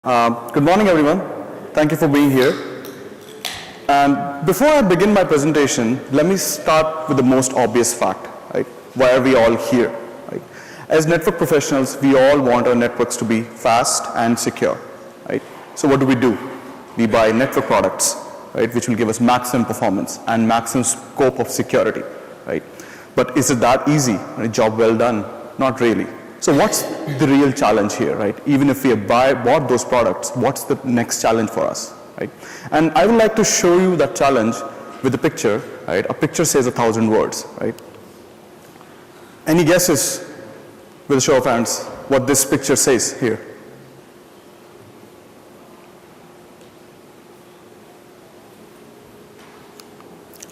Good morning, everyone. Thank you for being here. And before I begin my presentation, let me start with the most obvious fact, right? Why are we all here, right? As network professionals, we all want our networks to be fast and secure, right? So what do? We buy network products, right, which will give us maximum performance and maximum scope of security, right? But is it that easy? Right? Job well done? Not really. So what's the real challenge here, right? Even if we have bought those products, what's the next challenge for us, right? And I would like to show you that challenge with a picture, right? A picture says 1,000 words, right? Any guesses, with a show of hands, what this picture says here?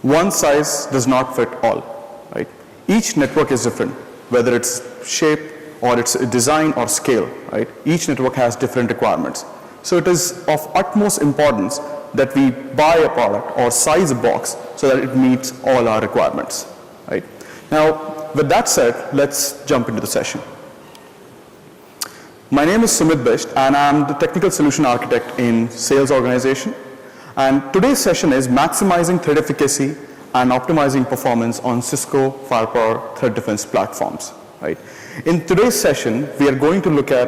One size does not fit all, right? Each network is different, whether it's shape, or its design or scale, right? Each network has different requirements. So it is of utmost importance that we buy a product or size a box so that it meets all our requirements, right? Now, with that said, let's jump into the session. My name is Sumit Bisht, and I'm the Technical Solution Architect in Sales Organization. And today's session is Maximizing Threat Efficacy and Optimizing Performance on Cisco FirePower Threat Defense Platforms, right? In today's session, we are going to look at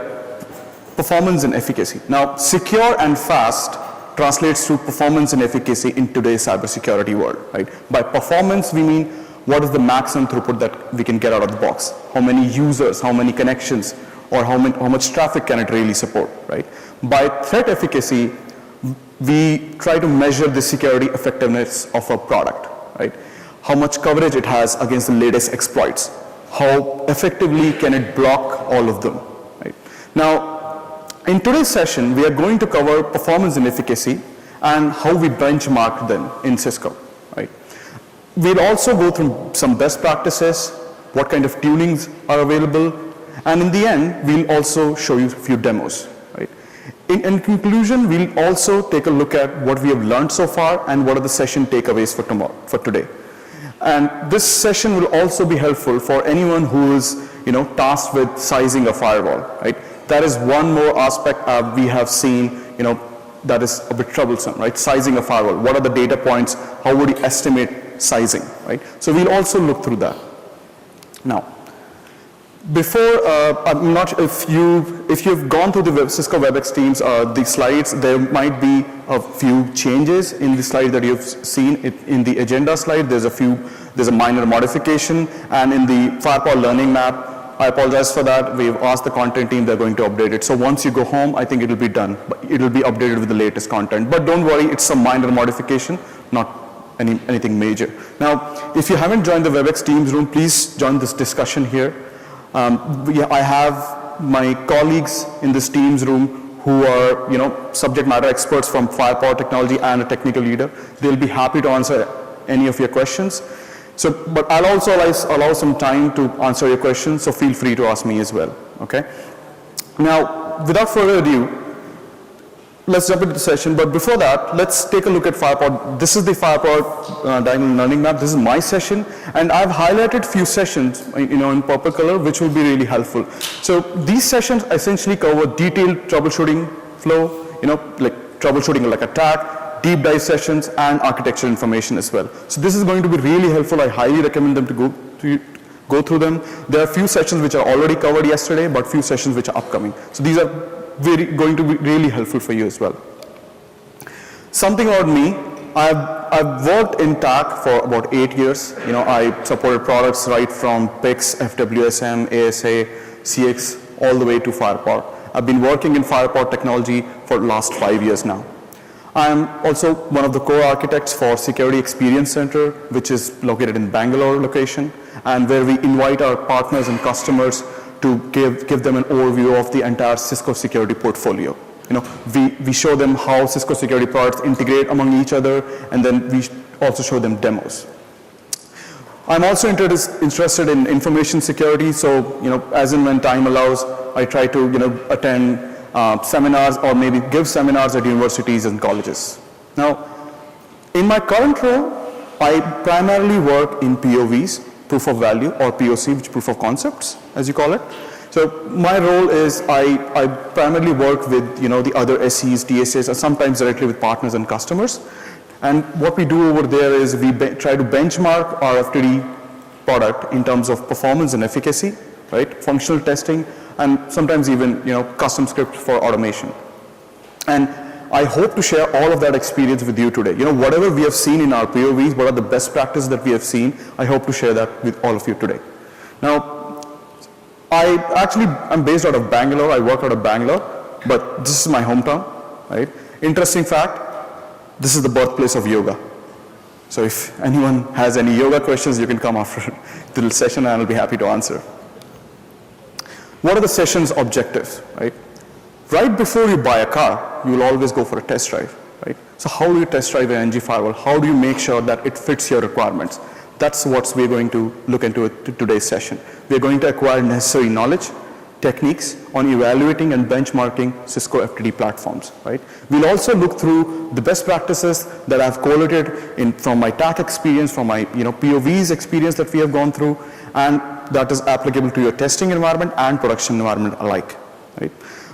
performance and efficacy. Now, secure and fast translates to performance and efficacy in today's cybersecurity world, right? By performance, we mean what is the maximum throughput that we can get out of the box? How many users, how many connections, or how much traffic can it really support, right? By threat efficacy, we try to measure the security effectiveness of a product, right? How much coverage it has against the latest exploits. How effectively can it block all of them, right? Now, in today's session, we are going to cover performance and efficacy and how we benchmark them in Cisco, right? We'll also go through some best practices, what kind of tunings are available, and in the end, we'll also show you a few demos, right? In conclusion, we'll also take a look at what we have learned so far and what are the session takeaways for today. And this session will also be helpful for anyone who is, tasked with sizing a firewall, right? That is one more aspect we have seen, that is a bit troublesome, right? Sizing a firewall. What are the data points? How would you estimate sizing, right? So we'll also look through that. Now, before, I'm not sure if you've gone through the Cisco WebEx Teams, the slides, there might be a few changes in the slide that you've seen. In the agenda slide, there's a minor modification, and in the FirePower learning map, I apologize for that. We've asked the content team, they're going to update it. So once you go home, I think it'll be done. But it'll be updated with the latest content. But don't worry, it's a minor modification, not anything major. Now, if you haven't joined the WebEx Teams room, please join this discussion here. I have my colleagues in this Teams room who are, subject matter experts from FirePower technology and a technical leader. They'll be happy to answer any of your questions. But I'll also allow some time to answer your questions, so feel free to ask me as well, okay? Now, without further ado, let's jump into the session, but before that, let's take a look at FirePower. This is the FirePower diagonal learning map. This is my session, and I've highlighted few sessions, in purple color, which will be really helpful. So these sessions essentially cover detailed troubleshooting flow, like troubleshooting like attack, deep dive sessions, and architecture information as well. So this is going to be really helpful. I highly recommend them to go through them. There are a few sessions which are already covered yesterday, but few sessions which are upcoming. So these are going to be really helpful for you as well. Something about me, I've worked in TAC for about 8 years. I supported products right from PIX, FWSM, ASA, CX, all the way to FirePower. I've been working in FirePower technology for the last 5 years now. I'm also one of the co-architects for Security Experience Center, which is located in Bangalore location, and where we invite our partners and customers to give them an overview of the entire Cisco security portfolio. We show them how Cisco security products integrate among each other, and then we also show them demos. I'm also interested in information security, so as and when time allows, I try to attend seminars or maybe give seminars at universities and colleges. Now, in my current role, I primarily work in POVs, proof of value, or POC, which proof of concepts, as you call it. So my role is I primarily work with the other SEs, DSAs, or sometimes directly with partners and customers. And what we do over there is we try to benchmark our FTD product in terms of performance and efficacy, right? Functional testing, and sometimes even custom scripts for automation. And I hope to share all of that experience with you today. Whatever we have seen in our POVs, what are the best practices that we have seen, I hope to share that with all of you today. Now, I'm based out of Bangalore. I work out of Bangalore, but this is my hometown, right? Interesting fact, this is the birthplace of yoga. So if anyone has any yoga questions, you can come after the session and I'll be happy to answer. What are the session's objectives, right? Right before you buy a car, you will always go for a test drive, right? So how do you test drive an NG firewall? How do you make sure that it fits your requirements? That's what we're going to look into today's session. We're going to acquire necessary knowledge, techniques on evaluating and benchmarking Cisco FTD platforms, right? We'll also look through the best practices that I've collated from my TAC experience, from my POV's experience that we have gone through, and that is applicable to your testing environment and production environment alike, right?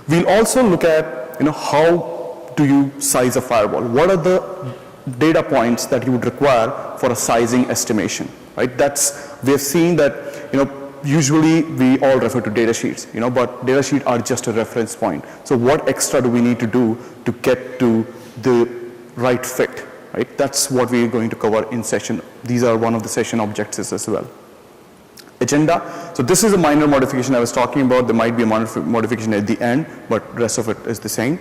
We'll also look at how do you size a firewall? What are the data points that you would require for a sizing estimation, right? We have seen that usually we all refer to data sheets, but data sheets are just a reference point. So what extra do we need to do to get to the right fit, right? That's what we're going to cover in session. These are one of the session objectives as well. Agenda. So this is a minor modification I was talking about. There might be a modification at the end, but rest of it is the same.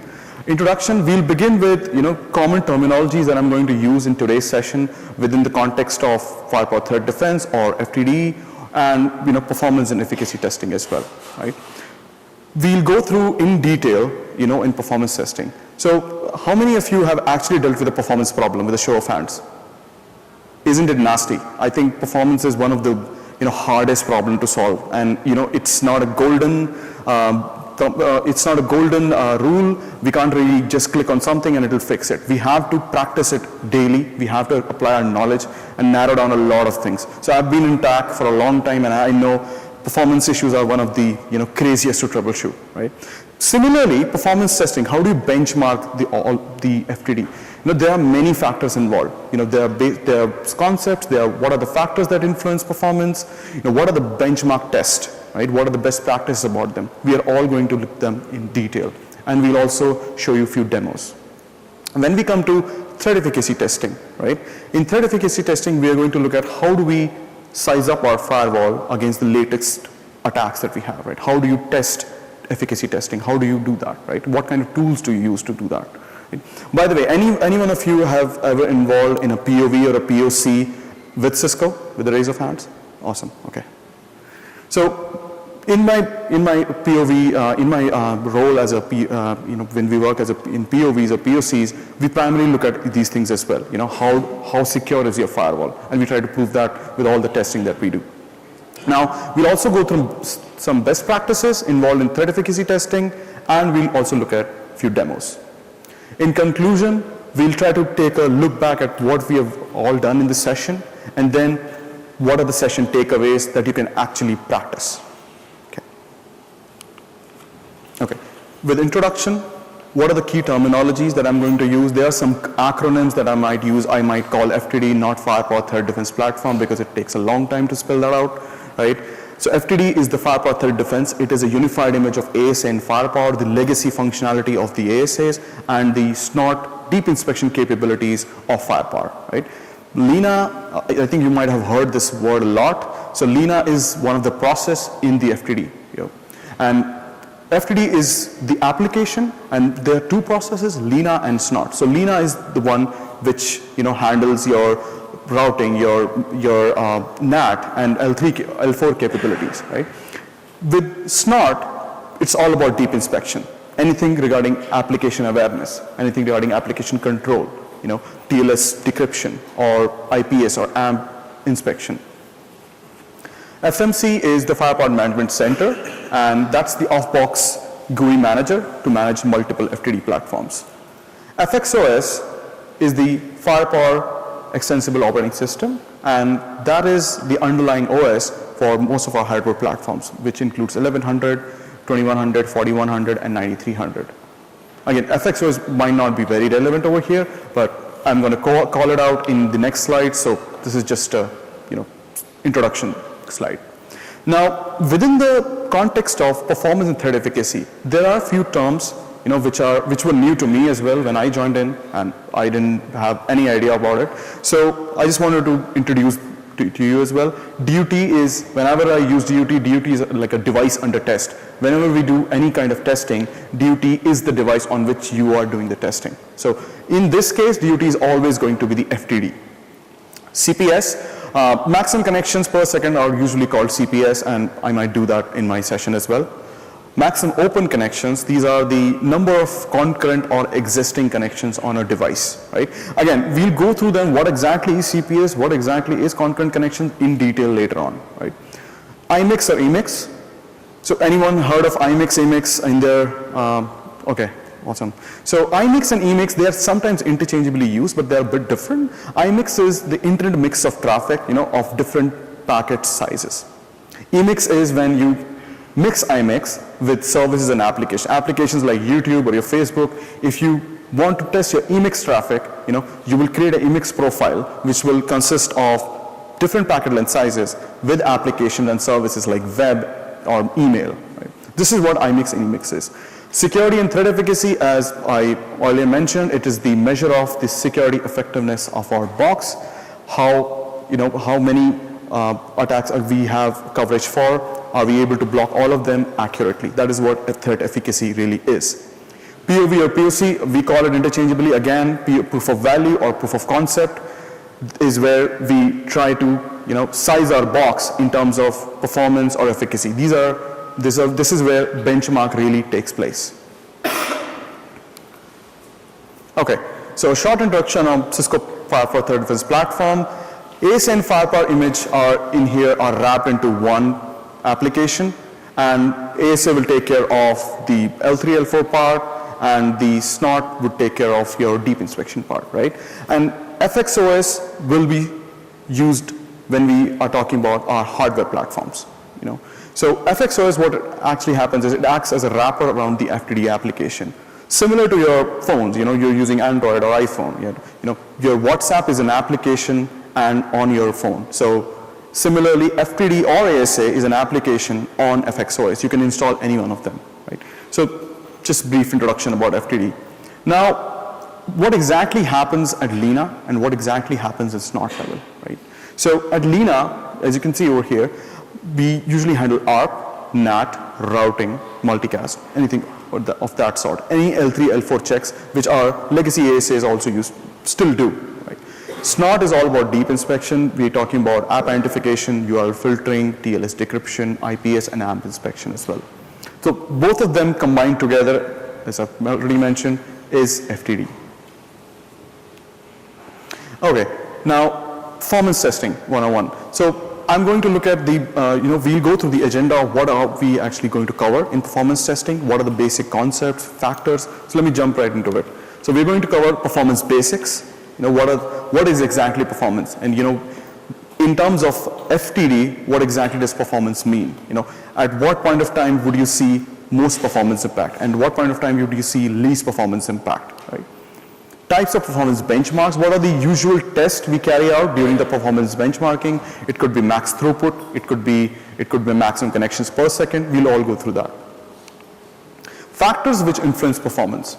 Introduction, we'll begin with common terminologies that I'm going to use in today's session within the context of FirePower threat defense or FTD, and performance and efficacy testing as well, right? We'll go through in detail, in performance testing. So how many of you have actually dealt with a performance problem with a show of hands? Isn't it nasty? I think performance is one of the hardest problem to solve, and it's not a golden rule. We can't really just click on something and it'll fix it. We have to practice it daily. We have to apply our knowledge and narrow down a lot of things. So I've been in TAC for a long time, and I know performance issues are one of the craziest to troubleshoot, right? Similarly, performance testing, how do you benchmark the FTD? There are many factors involved. There are concepts, what are the factors that influence performance, what are the benchmark tests, right? What are the best practices about them? We are all going to look at them in detail, and we'll also show you a few demos. And when we come to threat efficacy testing, right? In threat efficacy testing, we are going to look at how do we size up our firewall against the latest attacks that we have, right? How do you test efficacy testing? How do you do that, right? What kind of tools do you use to do that? Right? By the way, any one of you have ever involved in a POV or a POC with Cisco, with a raise of hands? Awesome, okay. So in my POV, in my role as a when we work in POVs or POCs, we primarily look at these things as well. How secure is your firewall, and we try to prove that with all the testing that we do. Now we'll also go through some best practices involved in threat efficacy testing, and we'll also look at a few demos. In conclusion, we'll try to take a look back at what we have all done in this session, and then what are the session takeaways that you can actually practice. Okay. With introduction, what are the key terminologies that I'm going to use? There are some acronyms that I might use. I might call FTD not FirePower Threat Defense Platform because it takes a long time to spell that out, right? So FTD is the FirePower Threat Defense. It is a unified image of ASA and FirePower, the legacy functionality of the ASAs, and the SNOT deep inspection capabilities of FirePower, right? Lena, I think you might have heard this word a lot. So Lena is one of the process in the FTD, and FTD is the application, and there are two processes, Lena and SNOT. So Lena is the one which handles your routing, your NAT and L4 capabilities, right? With SNOT, it's all about deep inspection. Anything regarding application awareness, anything regarding application control, TLS decryption or IPS or AMP inspection. FMC is the FirePower Management Center, and that's the off-box GUI manager to manage multiple FTD platforms. FXOS is the FirePower Extensible Operating System, and that is the underlying OS for most of our hardware platforms, which includes 1100, 2100, 4100, and 9300. Again, FXOS might not be very relevant over here, but I'm going to call it out in the next slide. So this is just a introduction slide. Now, within the context of performance and threat efficacy, there are a few terms which were new to me as well when I joined in, and I didn't have any idea about it. So I just wanted to introduce to you as well. DUT is, whenever I use DUT is like a device under test. Whenever we do any kind of testing, DUT is the device on which you are doing the testing. So in this case, DUT is always going to be the FTD. CPS, maximum connections per second are usually called CPS, and I might do that in my session as well. Maximum open connections, these are the number of concurrent or existing connections on a device, right? Again, we'll go through them, what exactly is CPS, what exactly is concurrent connection in detail later on, right? IMIX or EMIX. So anyone heard of IMIX, EMIX in there? Okay, awesome. So IMIX and EMIX, they are sometimes interchangeably used, but they're a bit different. IMIX is the internet mix of traffic, of different packet sizes. EMIX is when you mix IMIX with services and applications like YouTube or your Facebook. If you want to test your EMIX traffic, you will create an EMIX profile which will consist of different packet length sizes with applications and services like web or email. Right? This is what IMIX and EMIX is. Security and threat efficacy, as I earlier mentioned, it is the measure of the security effectiveness of our box, how many attacks we have coverage for. Are we able to block all of them accurately? That is what a threat efficacy really is. POV or POC, we call it interchangeably. Again, proof of value or proof of concept is where we try to size our box in terms of performance or efficacy. This is where benchmark really takes place. Okay, so a short introduction on Cisco FirePower Threat Defense Platform. ASA and FirePower image are wrapped into one application, and ASA will take care of the L3, L4 part, and the SNOT would take care of your deep inspection part, right? And FXOS will be used when we are talking about our hardware platforms, So FXOS, what actually happens is it acts as a wrapper around the FTD application. Similar to your phones, you're using Android or iPhone, your WhatsApp is an application and on your phone. So similarly, FTD or ASA is an application on FXOS. You can install any one of them, right? So just brief introduction about FTD. Now, what exactly happens at LINA and what exactly happens at SNOT level, right? So at LINA, as you can see over here, we usually handle ARP, NAT, routing, multicast, anything of that sort. Any L3, L4 checks, which our legacy ASAs also still do. SNOT is all about deep inspection. We're talking about app identification, URL filtering, TLS decryption, IPS, and AMP inspection as well. So both of them combined together, as I've already mentioned, is FTD. Okay, now performance testing 101. So I'm going to look at we'll go through the agenda of what are we actually going to cover in performance testing, what are the basic concepts, factors. So let me jump right into it. So we're going to cover performance basics. What is exactly performance? And in terms of FTD, what exactly does performance mean? At what point of time would you see most performance impact? And what point of time would you see least performance impact, right? Types of performance benchmarks, what are the usual tests we carry out during the performance benchmarking? It could be max throughput, it could be maximum connections per second. We'll all go through that. Factors which influence performance.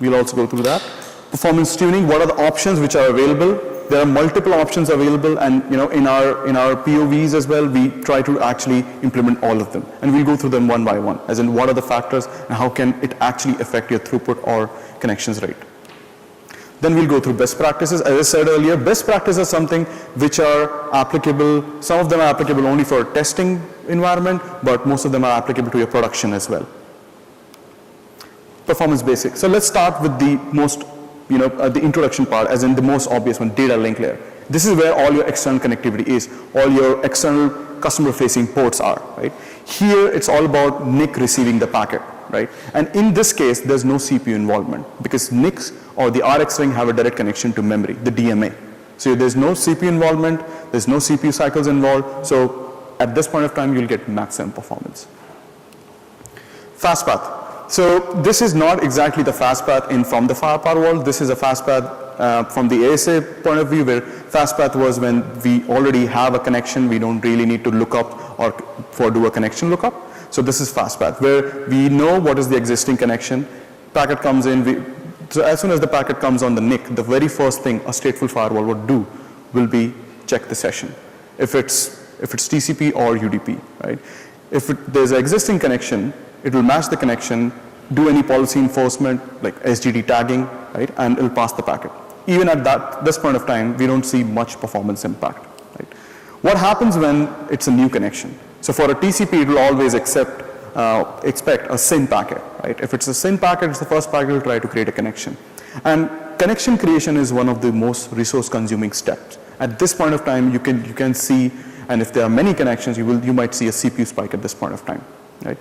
We'll also go through that. Performance tuning, what are the options which are available? There are multiple options available, and in our POVs as well, we try to actually implement all of them. And we'll go through them one by one, as in what are the factors and how can it actually affect your throughput or connections rate. Then we'll go through best practices. As I said earlier, best practices are something which are applicable. Some of them are applicable only for a testing environment, but most of them are applicable to your production as well. Performance basics. So let's start with the most, the introduction part, as in the most obvious one, data link layer. This is where all your external connectivity is, all your external customer-facing ports are, right? Here, it's all about NIC receiving the packet, right? And in this case, there's no CPU involvement because NICs or the RX ring have a direct connection to memory, the DMA. So there's no CPU involvement, there's no CPU cycles involved. So at this point of time, you'll get maximum performance. Fast path. So this is not exactly the fast path from the FirePower world. This is a fast path from the ASA point of view, where fast path was when we already have a connection, we don't really need to look up or do a connection lookup. So this is fast path, where we know what is the existing connection. Packet comes in, so as soon as the packet comes on the NIC, the very first thing a stateful firewall would do will be check the session. If it's TCP or UDP, right? If there's an existing connection, it will match the connection, do any policy enforcement like SGD tagging, right? And it'll pass the packet. Even at this point of time, we don't see much performance impact, right? What happens when it's a new connection? So for a TCP, it will always expect a SYN packet, right? If it's a SYN packet, it's the first packet will try to create a connection. And connection creation is one of the most resource consuming steps. At this point of time, you can see, and if there are many connections, you might see a CPU spike at this point of time, right?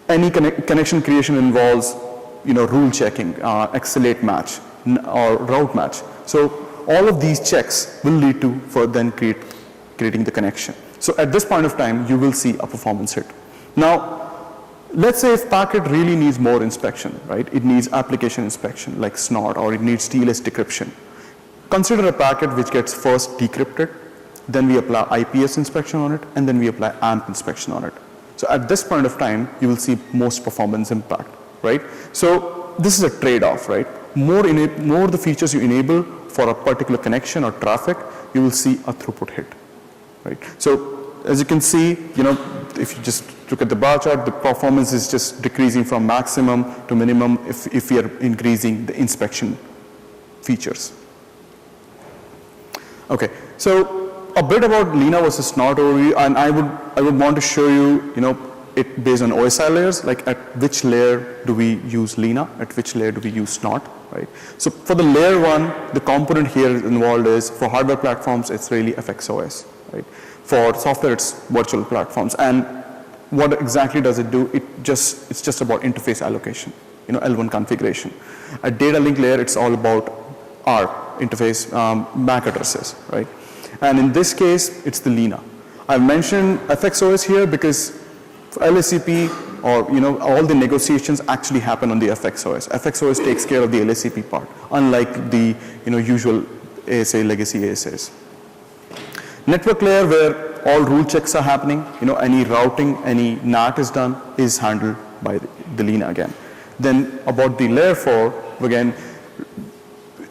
Any connection creation involves, rule checking, XLate match, or route match. So all of these checks will lead to for then creating the connection. So at this point of time, you will see a performance hit. Now, let's say if packet really needs more inspection, right? It needs application inspection like SNOT, or it needs TLS decryption. Consider a packet which gets first decrypted, then we apply IPS inspection on it, and then we apply AMP inspection on it. So at this point of time, you will see most performance impact, right? So this is a trade-off, right? More the features you enable for a particular connection or traffic, you will see a throughput hit, right? So as you can see, if you just look at the bar chart, the performance is just decreasing from maximum to minimum if we are increasing the inspection features. Okay, so a bit about Lena versus SNOT overview, and I would want to show you, it based on OSI layers, like at which layer do we use Lena, at which layer do we use SNOT, right? So for the layer one, the component here involved is, for hardware platforms, it's really FXOS, right? For software, it's virtual platforms. And what exactly does it do? It's just about interface allocation, L1 configuration. At data link layer, it's all about our interface MAC addresses, right? And in this case, it's the Lena. I've mentioned FXOS here because for LSCP, or all the negotiations actually happen on the FXOS. FXOS takes care of the LSCP part, unlike the usual ASA legacy ASAs. Network layer, where all rule checks are happening, any routing, any NAT is done, is handled by the Lena again. Then about the layer 4, again,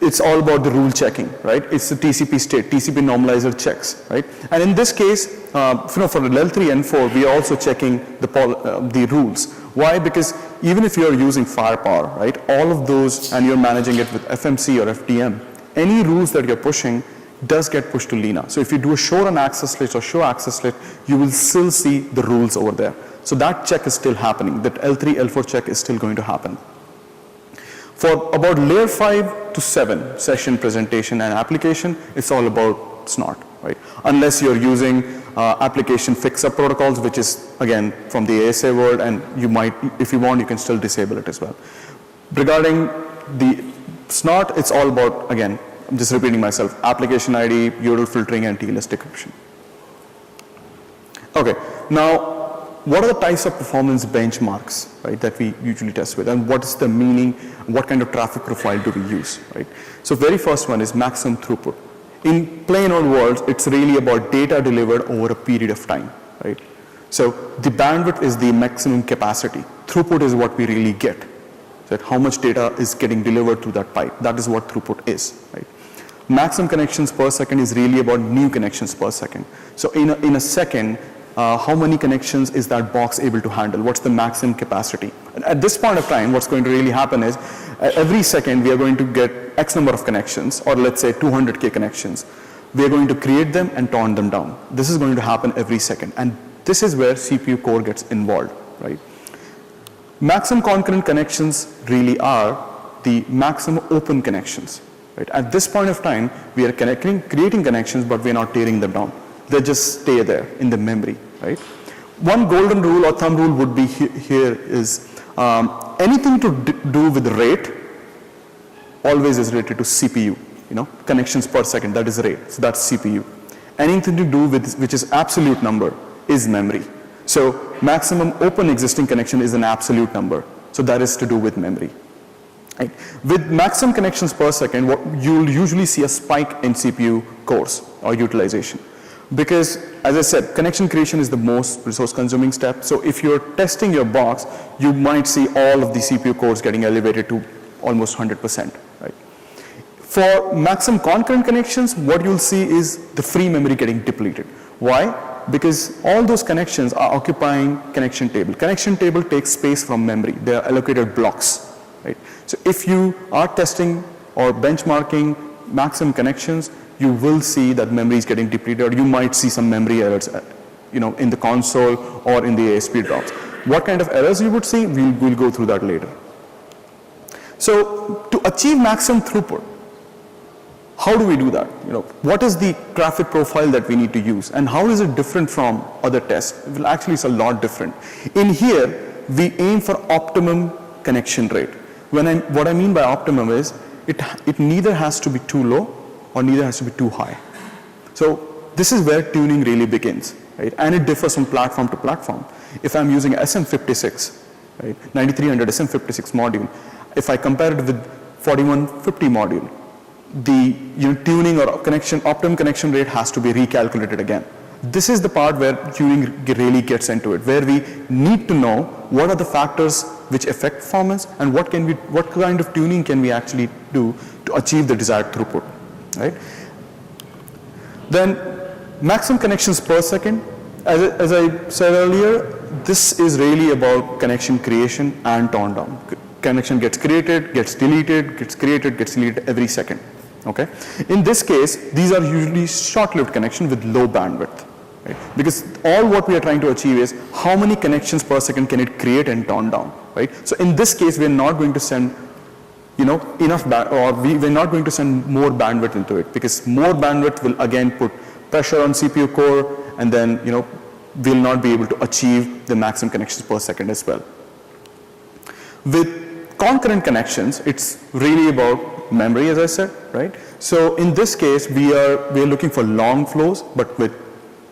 it's all about the rule checking, right? It's the TCP state, TCP normalizer checks, right? And in this case, for the L3 and 4, we are also checking the rules. Why? Because even if you're using FirePower, right, all of those, and you're managing it with FMC or FDM, any rules that you're pushing does get pushed to Lena. So if you do a show on access list or show access list, you will still see the rules over there. So that check is still happening. That L3, L4 check is still going to happen. For about layer 5 to 7, session, presentation, and application, it's all about SNOT, right? Unless you're using application fix-up protocols, which is, again, from the ASA world, and you might, if you want, you can still disable it as well. Regarding the SNOT, it's all about, again, I'm just repeating myself, application ID, URL filtering, and TLS decryption. Okay, now, what are the types of performance benchmarks, right, that we usually test with, and what is the meaning, what kind of traffic profile do we use, right? So very first one is maximum throughput. In plain old words, it's really about data delivered over a period of time, right? So the bandwidth is the maximum capacity. Throughput is what we really get, that how much data is getting delivered through that pipe. That is what throughput is, right? Maximum connections per second is really about new connections per second. So in a second, how many connections is that box able to handle? What's the maximum capacity? And at this point of time, what's going to really happen is every second we are going to get X number of connections, or let's say 200K connections. We are going to create them and turn them down. This is going to happen every second. And this is where CPU core gets involved, right? Maximum concurrent connections really are the maximum open connections, right? At this point of time, we are creating connections, but we are not tearing them down. They just stay there in the memory, right? One golden rule or thumb rule would be here is anything to do with rate always is related to CPU, connections per second, that is rate, so that's CPU. Anything to do with which is absolute number is memory. So maximum open existing connection is an absolute number. So that is to do with memory. Right. With maximum connections per second, what you'll usually see a spike in CPU cores or utilization. Because, as I said, connection creation is the most resource consuming step. So if you're testing your box, you might see all of the CPU cores getting elevated to almost 100%. Right? For maximum concurrent connections, what you'll see is the free memory getting depleted. Why? Because all those connections are occupying connection table. Connection table takes space from memory. They are allocated blocks. Right? So if you are testing or benchmarking maximum connections, you will see that memory is getting depleted, or you might see some memory errors, in the console or in the ASP drops. What kind of errors you would see, we'll go through that later. So to achieve maximum throughput, how do we do that? What is the traffic profile that we need to use, and how is it different from other tests? Well, actually, it's a lot different. In here, we aim for optimum connection rate. What I mean by optimum is it neither has to be too low or neither has to be too high. So this is where tuning really begins, right? And it differs from platform to platform. If I'm using SM56, right, 9300 SM56 module, if I compare it with 4150 module, the tuning or optimum connection rate has to be recalculated again. This is the part where tuning really gets into it, where we need to know what are the factors which affect performance and what kind of tuning can we actually do to achieve the desired throughput, right? Then maximum connections per second, as I said earlier, this is really about connection creation and torn down. Connection gets created, gets deleted, gets created, gets deleted every second. Okay? In this case, these are usually short-lived connections with low bandwidth. Right? Because all what we are trying to achieve is how many connections per second can it create and turn down. Right? So in this case, we are not going to send enough we're not going to send more bandwidth into it, because more bandwidth will again put pressure on CPU core, and then we'll not be able to achieve the maximum connections per second as well. With concurrent connections, it's really about memory, as I said, right? So in this case, we are looking for long flows, but with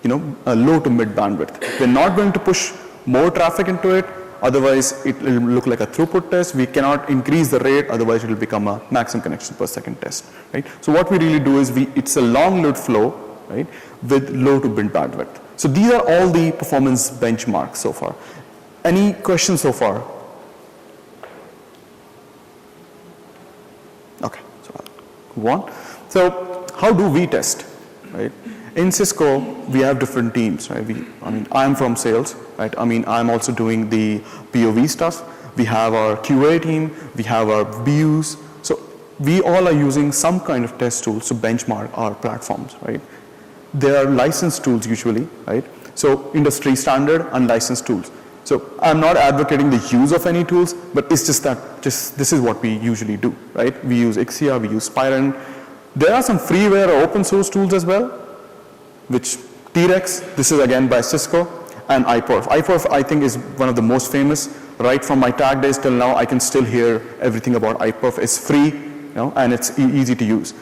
a low to mid bandwidth. We're not going to push more traffic into it, otherwise it will look like a throughput test. We cannot increase the rate, otherwise it will become a maximum connection per second test, right? So what we really do is it's a long-lived flow, right, with low to mid bandwidth. So these are all the performance benchmarks so far. Any questions so far? Okay, so I'll move on. So how do we test, right? In Cisco, we have different teams, right? I'm from sales, right? I'm also doing the POV stuff. We have our QA team, we have our BUs. So we all are using some kind of test tools to benchmark our platforms, right? There are licensed tools usually, right? So industry standard unlicensed tools. So I'm not advocating the use of any tools, but it's just this is what we usually do, right? We use Ixia, we use Spirent. There are some freeware or open source tools as well, which T-Rex, this is again by Cisco, and iPerf. iPerf, I think, is one of the most famous. Right from my tag days till now, I can still hear everything about iPerf. It's free, and it's easy to use.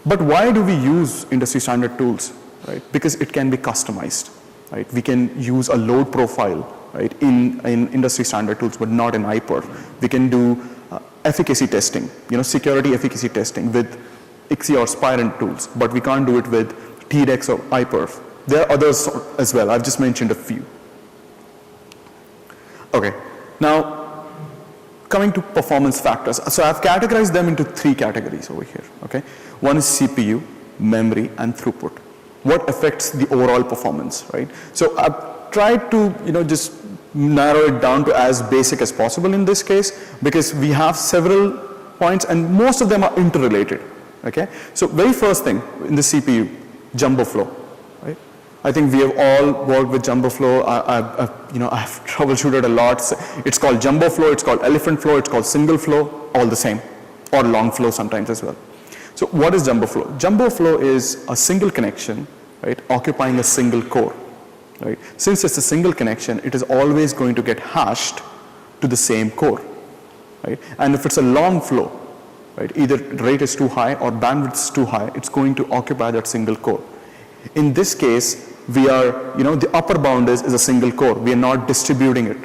But why do we use industry standard tools, right? Because it can be customized, right? We can use a load profile, right, in industry standard tools, but not in iPerf. We can do efficacy testing, security efficacy testing with Ixia or Spirent tools, but we can't do it with T-Rex or iPerf. There are others as well. I've just mentioned a few. Okay, now coming to performance factors. So I've categorized them into 3 categories over here. Okay, one is CPU, memory, and throughput. What affects the overall performance, right? So I've tried to just narrow it down to as basic as possible in this case, because we have several points and most of them are interrelated. Okay, so very first thing in the CPU, jumbo flow, right? I think we have all worked with jumbo flow. I've troubleshooted a lot. It's called jumbo flow, it's called elephant flow, it's called single flow, all the same, or long flow sometimes as well. So what is jumbo flow? Jumbo flow is a single connection, right, occupying a single core, right? Since it's a single connection, it is always going to get hashed to the same core, right? And if it's a long flow, right, either rate is too high or bandwidth is too high, it's going to occupy that single core. In this case, we are, the upper bound is a single core. We are not distributing it,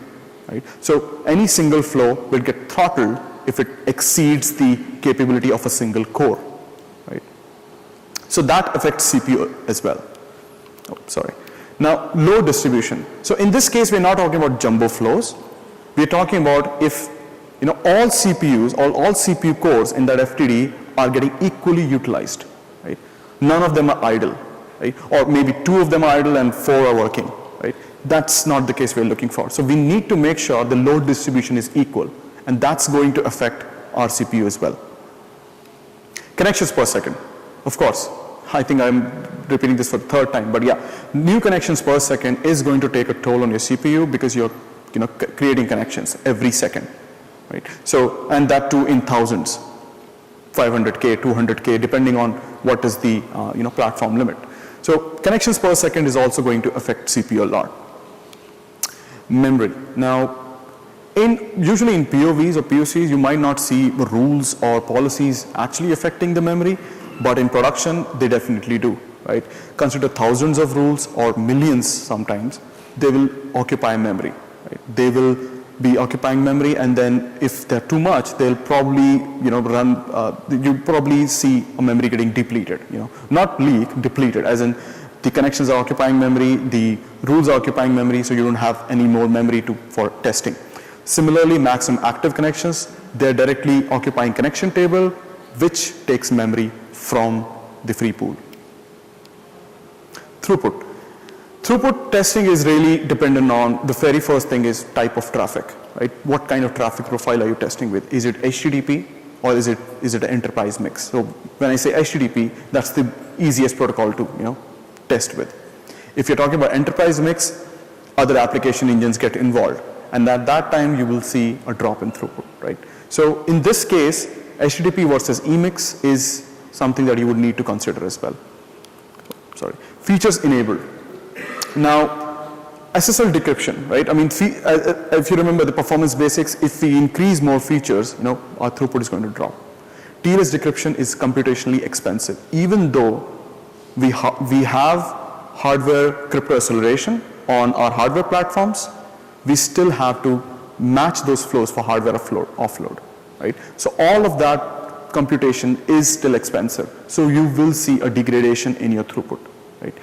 right? So any single flow will get throttled if it exceeds the capability of a single core, right? So that affects CPU as well. Oh, sorry. Now, load distribution. So in this case, we're not talking about jumbo flows. We're talking about if, all CPUs, all CPU cores in that FTD are getting equally utilized, right? None of them are idle, right? Or maybe 2 of them are idle and 4 are working, right? That's not the case we're looking for. So we need to make sure the load distribution is equal, and that's going to affect our CPU as well. Connections per second, of course. I think I'm repeating this for the 3rd time, but yeah, new connections per second is going to take a toll on your CPU because you're creating connections every second, right? So, and that too in thousands, 500K, 200K, depending on what is the platform limit. So connections per second is also going to affect CPU a lot. Memory. Now, usually in POVs or POCs, you might not see rules or policies actually affecting the memory, but in production, they definitely do, right? Consider thousands of rules or millions sometimes, they will occupy memory, right? They will be occupying memory, and then if they're too much, they'll probably, you probably see a memory getting depleted, not leak, depleted, as in the connections are occupying memory, the rules are occupying memory, so you don't have any more memory for testing. Similarly, maximum active connections, they're directly occupying connection table, which takes memory from the free pool. Throughput. Throughput testing is really dependent on, the very first thing is type of traffic, right? What kind of traffic profile are you testing with? Is it HTTP or is it an enterprise mix? So when I say HTTP, that's the easiest protocol to test with. If you're talking about enterprise mix, other application engines get involved, and at that time you will see a drop in throughput, right? So in this case, HTTP versus emix is something that you would need to consider as well. Sorry. Features enabled. Now, SSL decryption, right? I mean, if you remember the performance basics, if we increase more features, our throughput is going to drop. TLS decryption is computationally expensive. Even though we have hardware crypto acceleration on our hardware platforms, we still have to match those flows for hardware offload, right? So all of that computation is still expensive. So you will see a degradation in your throughput, right?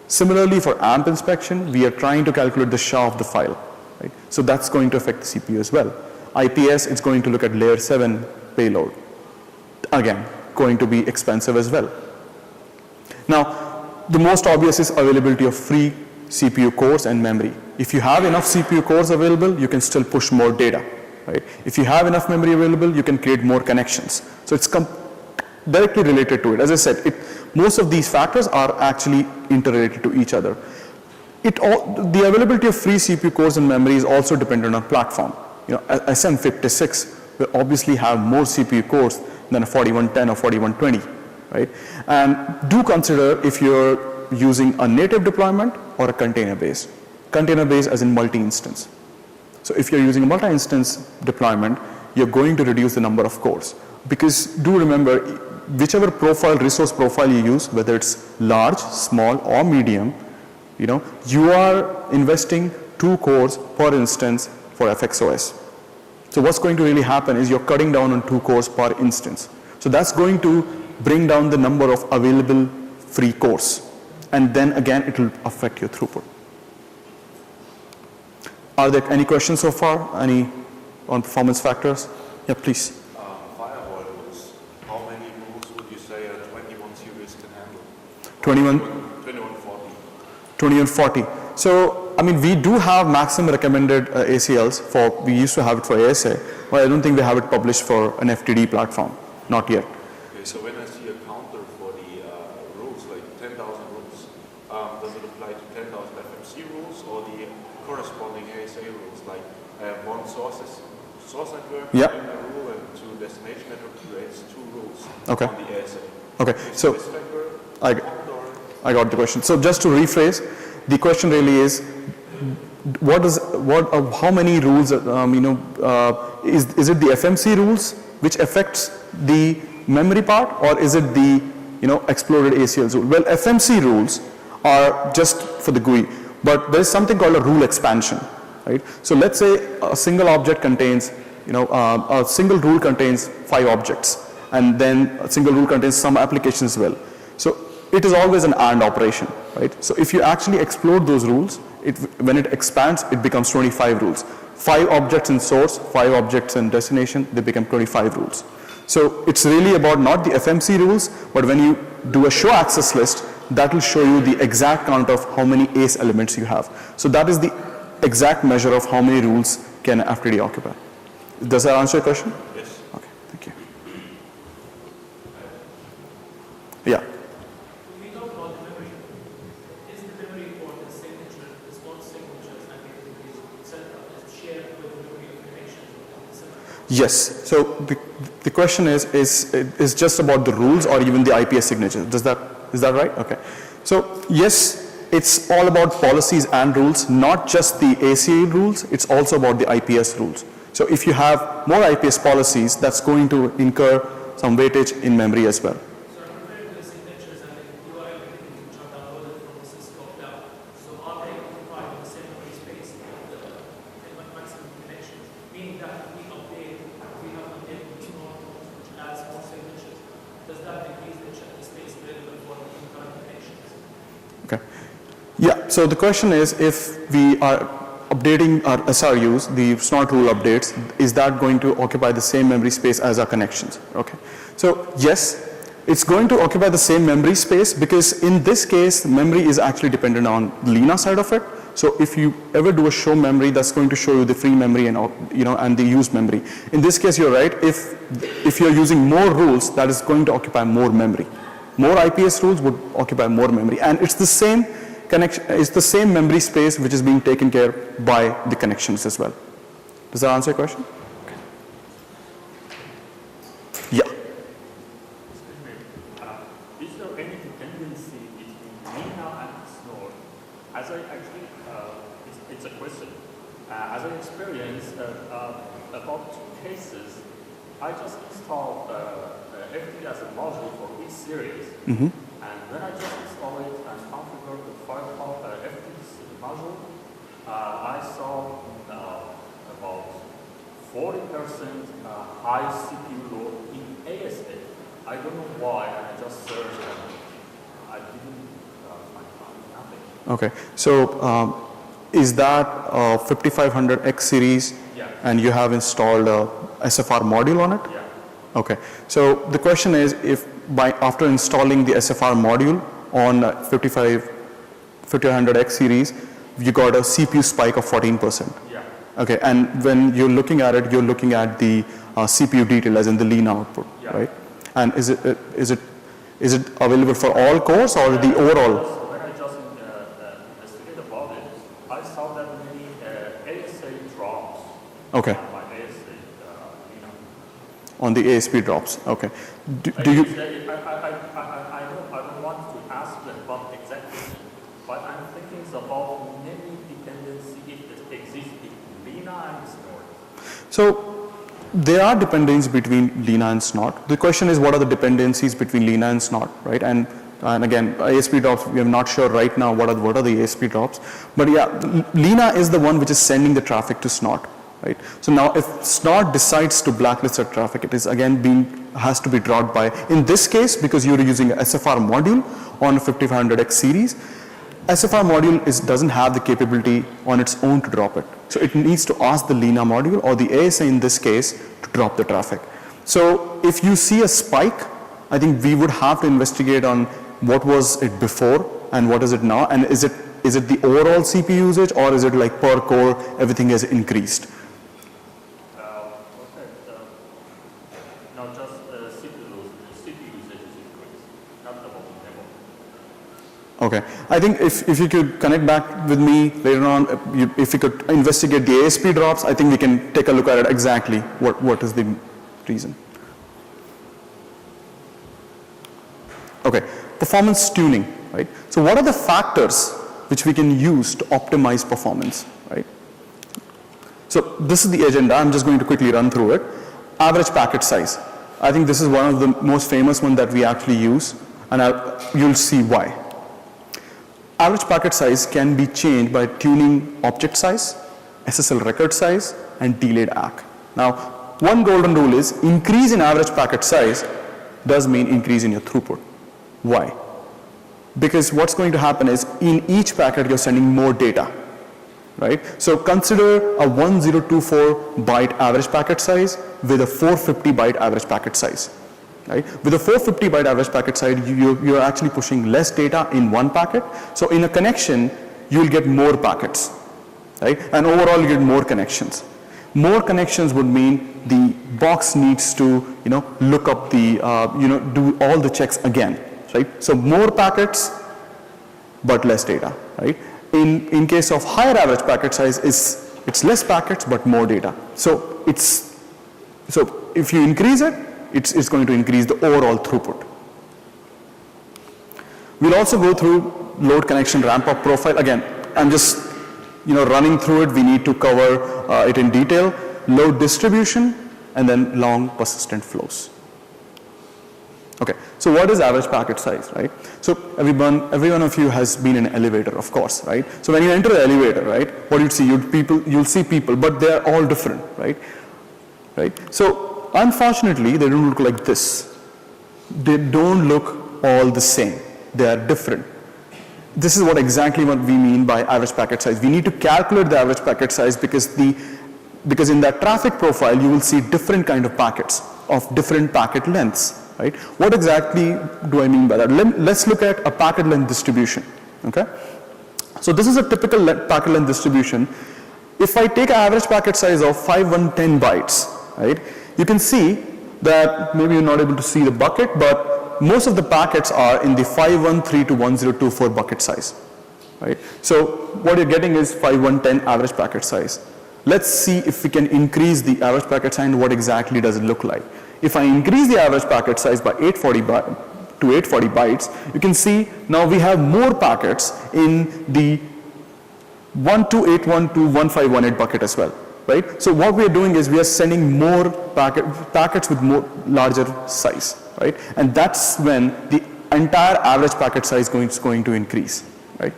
Similarly, for AMP inspection, we are trying to calculate the SHA of the file, right? So that's going to affect the CPU as well. IPS, it's going to look at layer 7 payload. Again, going to be expensive as well. Now, the most obvious is availability of free CPU cores and memory. If you have enough CPU cores available, you can still push more data, right? If you have enough memory available, you can create more connections. So it's directly related to it. As I said, most of these factors are actually interrelated to each other. The availability of free CPU cores and memory is also dependent on platform. SM56 will obviously have more CPU cores than a 4110 or 4120, right? And do consider if you're using a native deployment or a container base. Container base as in multi-instance. So if you're using a multi-instance deployment, you're going to reduce the number of cores. Because do remember, whichever resource profile you use, whether it's large, small, or medium, you are investing 2 cores per instance for FXOS. So what's going to really happen is you're cutting down on 2 cores per instance. So that's going to bring down the number of available free cores. And then again, it will affect your throughput. Are there any questions so far? Any on performance factors? Yeah, please. Firewall rules. How many rules would you say a 21 series can handle? 2140. 2140. So, I mean, we do have maximum recommended ACLs we used to have it for ASA, but I don't think we have it published for an FTD platform. Not yet. Okay, so when I see a counter for the rules, like 10,000 rules, does it apply to 10,000 FMC rules or the corresponding ASA rules? Like I have one source network, yeah, a rule, and 2 destination network creates 2 rules okay. on the ASA. Okay, so I got the question. So just to rephrase, the question really is, how many rules, is it the FMC rules which affects the memory part, or is it the exploded ACLs rule? Well, FMC rules are just for the GUI, but there is something called a rule expansion, right? So let's say a single object contains, a single rule contains 5 objects, and then a single rule contains some applications as well. So it is always an AND operation, right? So if you actually explode those rules, when it expands, it becomes 25 rules. 5 objects in source, 5 objects in destination, they become 25 rules. So it's really about not the FMC rules, but when you do a show access list, that will show you the exact count of how many ACE elements you have. So that is the exact measure of how many rules can FTD occupy. Does that answer your question? Yes. Okay, thank you. Yeah. We talk about the memory. Is the memory for the signature, response signatures, and identification, etc., is shared with the memory of connections of the system? Yes. So the question is just about the rules or even the IPS signature. Is that right? Okay. So yes, it's all about policies and rules, not just the ACA rules. It's also about the IPS rules. So if you have more IPS policies, that's going to incur some weightage in memory as well. So I'm referring to the signatures and the URL which are downloaded from the Cisco cloud. So are they occupied in the same memory space of the maximum connections? Meaning that we have updated small nodes which adds more signatures. Does that increase the space available for the concurrent connections? Okay. Yeah. So the question is, if we are updating our SRUs, the SNOT rule updates, is that going to occupy the same memory space as our connections? Okay. So yes, it's going to occupy the same memory space because in this case, memory is actually dependent on the Lena side of it. So if you ever do a show memory, that's going to show you the free memory and and the used memory. In this case, you're right. If you're using more rules, that is going to occupy more memory. More IPS rules would occupy more memory, and it's the same connection. It's the same memory space which is being taken care by the connections as well. Does that answer your question? Okay. Yeah. Is there any dependency between Lena and Snort? As I actually, it's a question. As I experienced about 2 cases, I just installed FTD as a module for each series, and when I just install it and configure the FirePower FTD module, I saw about 40% high CPU load in ASA. I don't know why, and I just searched and I didn't find nothing. Okay. So is that 5500X series? Yeah. And you have installed a SFR module on it? Yeah. Okay. So the question is, if after installing the SFR module on 5500X series, you got a CPU spike of 14%. Yeah. Okay. And when you're looking at it, you're looking at the CPU detail, as in the Lena output, Yeah. right? And is it available for all cores or the overall? When I just investigated about it, I saw that many ASA drops. Okay. On my ASA, On the ASP drops. Okay. Do you? I know I don't want to ask them about exactly, but I'm thinking about many dependency if it exists between Lena and Snort. So there are dependencies between Lena and SNOT. The question is, what are the dependencies between Lena and SNOT, right? And again, ASP drops, we are not sure right now what are the ASP drops. But yeah, Lena is the one which is sending the traffic to SNOT, right? So now if SNOT decides to blacklist that traffic, it is again has to be dropped by, in this case, because you're using a SFR module on a 5500X series, SFR module doesn't have the capability on its own to drop it. So it needs to ask the Lena module or the ASA in this case to drop the traffic. So if you see a spike, I think we would have to investigate on what was it before and what is it now, and is it the overall CPU usage, or is it like per core everything has increased? Not just CPU usage is increased, not about the memory. Okay. I think if you could connect back with me later on, if you could investigate the ASP drops, I think we can take a look at it exactly what is the reason. Okay. Performance tuning, right? So what are the factors which we can use to optimize performance, right? So this is the agenda. I'm just going to quickly run through it. Average packet size. I think this is one of the most famous one that we actually use, and you'll see why. average packet size can be changed by tuning object size, SSL record size, and delayed ACK. Now, one golden rule is increase in average packet size does mean increase in your throughput. Why? Because what's going to happen is in each packet you're sending more data, right? So consider a 1024 byte average packet size with a 450 byte average packet size, right? With a 450 byte average packet size, you're actually pushing less data in one packet. So in a connection, you'll get more packets, right? And overall you get more connections. More connections would mean the box needs to, look up the, do all the checks again, right? So more packets, but less data, right? In case of higher average packet size, it's less packets, but more data. So if you increase it, it's going to increase the overall throughput. We'll also go through load connection ramp-up profile. Again, I'm just running through it. We need to cover it in detail. Load distribution, and then long persistent flows. Okay, so what is average packet size, right? So every one of you has been in an elevator, of course, right? So when you enter the elevator, right, what you'll see, you'll see people, but they're all different, right? So unfortunately, they don't look like this. They don't look all the same. They are different. This is exactly what we mean by average packet size. We need to calculate the average packet size because in that traffic profile, you will see different kind of packets of different packet lengths, right? What exactly do I mean by that? Let's look at a packet length distribution, okay? So this is a typical packet length distribution. If I take an average packet size of 5110 bytes, right, you can see that maybe you're not able to see the bucket, but most of the packets are in the 513 to 1024 bucket size, right? So what you're getting is 5110 average packet size. Let's see if we can increase the average packet size and what exactly does it look like. If I increase the average packet size by 840 bytes, you can see now we have more packets in the 12812 1518 bucket as well, right? So what we are doing is we are sending more packets with more larger size, right? And that's when the entire average packet size is going to increase, right?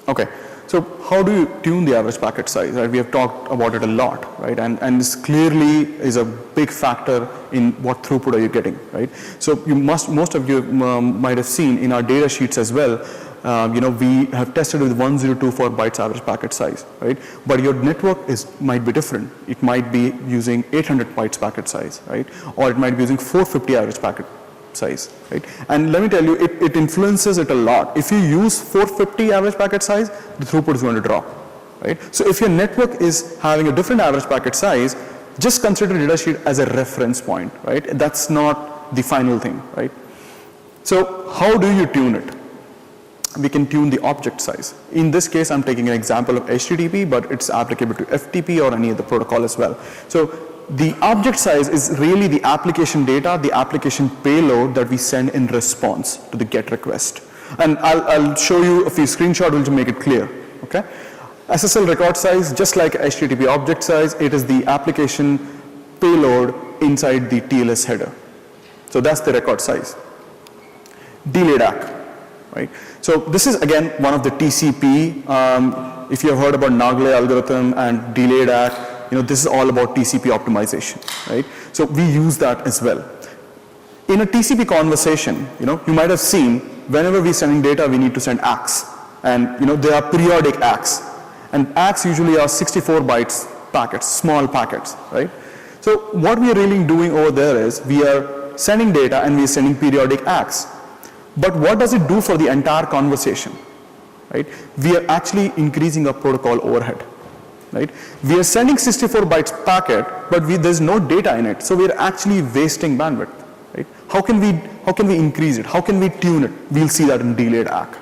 Okay. So how do you tune the average packet size, right? We have talked about it a lot, right? And this clearly is a big factor in what throughput are you getting, right? So most of you might have seen in our data sheets as well, we have tested with 1024 bytes average packet size, right? But your network might be different. It might be using 800 bytes packet size, right? Or it might be using 450 average packet size, right? And let me tell you, it influences it a lot. If you use 450 average packet size, the throughput is going to drop, right? So if your network is having a different average packet size, just consider the data sheet as a reference point, right? That's not the final thing, right? So how do you tune it? We can tune the object size. In this case, I'm taking an example of HTTP, but it's applicable to FTP or any other protocol as well. So the object size is really the application data, the application payload that we send in response to the GET request. And I'll show you a few screenshots to make it clear, okay? SSL record size, just like HTTP object size, it is the application payload inside the TLS header. So that's the record size. Delayed ACK, right? So this is again one of the TCP. If you have heard about Nagle algorithm and delayed ACK, this is all about TCP optimization, right? So we use that as well. In a TCP conversation, you might have seen whenever we're sending data, we need to send ACKs, and there are periodic ACKs, and ACKs usually are 64 bytes packets, small packets, right? So what we are really doing over there is we are sending data and we are sending periodic ACKs. But what does it do for the entire conversation, right? We are actually increasing our protocol overhead. Right? We are sending 64 bytes packet, but there's no data in it, so we are actually wasting bandwidth. Right? How can we increase it? How can we tune it? We'll see that in delayed ACK.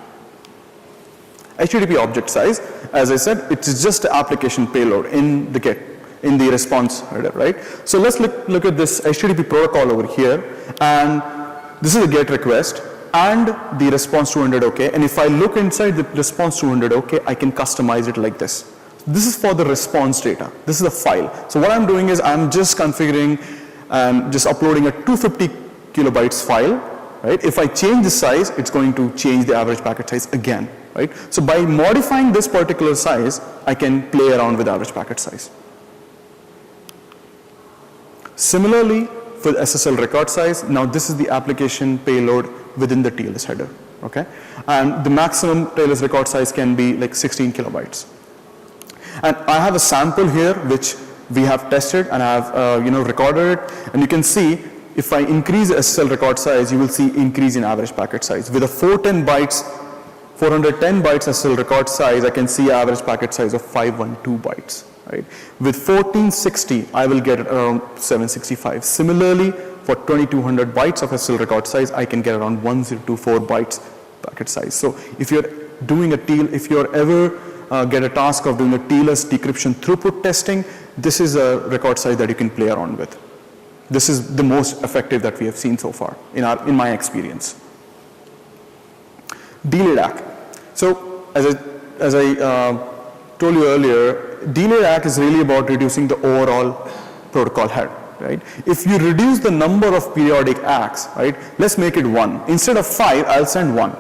HTTP object size, as I said, it is just the application payload in the GET, in the response header, right? So let's look at this HTTP protocol over here, and this is a GET request and the response 200 OK. And if I look inside the response 200 OK, I can customize it like this. This is for the response data. This is a file. So what I'm doing is I'm just configuring and just uploading a 250 kilobytes file, right? If I change the size, it's going to change the average packet size again, right? So by modifying this particular size, I can play around with average packet size. Similarly, for SSL record size, now this is the application payload within the TLS header, okay? And the maximum TLS record size can be like 16 kilobytes. And I have a sample here which we have tested and I have recorded it, and you can see if I increase the SSL record size, you will see increase in average packet size. With a 410 bytes SSL record size, I can see average packet size of 512 bytes. Right? With 1460, I will get around 765. Similarly, for 2200 bytes of SSL record size, I can get around 1024 bytes packet size. So if you're doing if you're ever get a task of doing a TLS decryption throughput testing, this is a record size that you can play around with. This is the most effective that we have seen so far in my experience. Delayed ACK. So as I told you earlier, delayed ACK is really about reducing the overall protocol head, right? If you reduce the number of periodic ACKs, right, let's make it 1. Instead of 5, I'll send 1,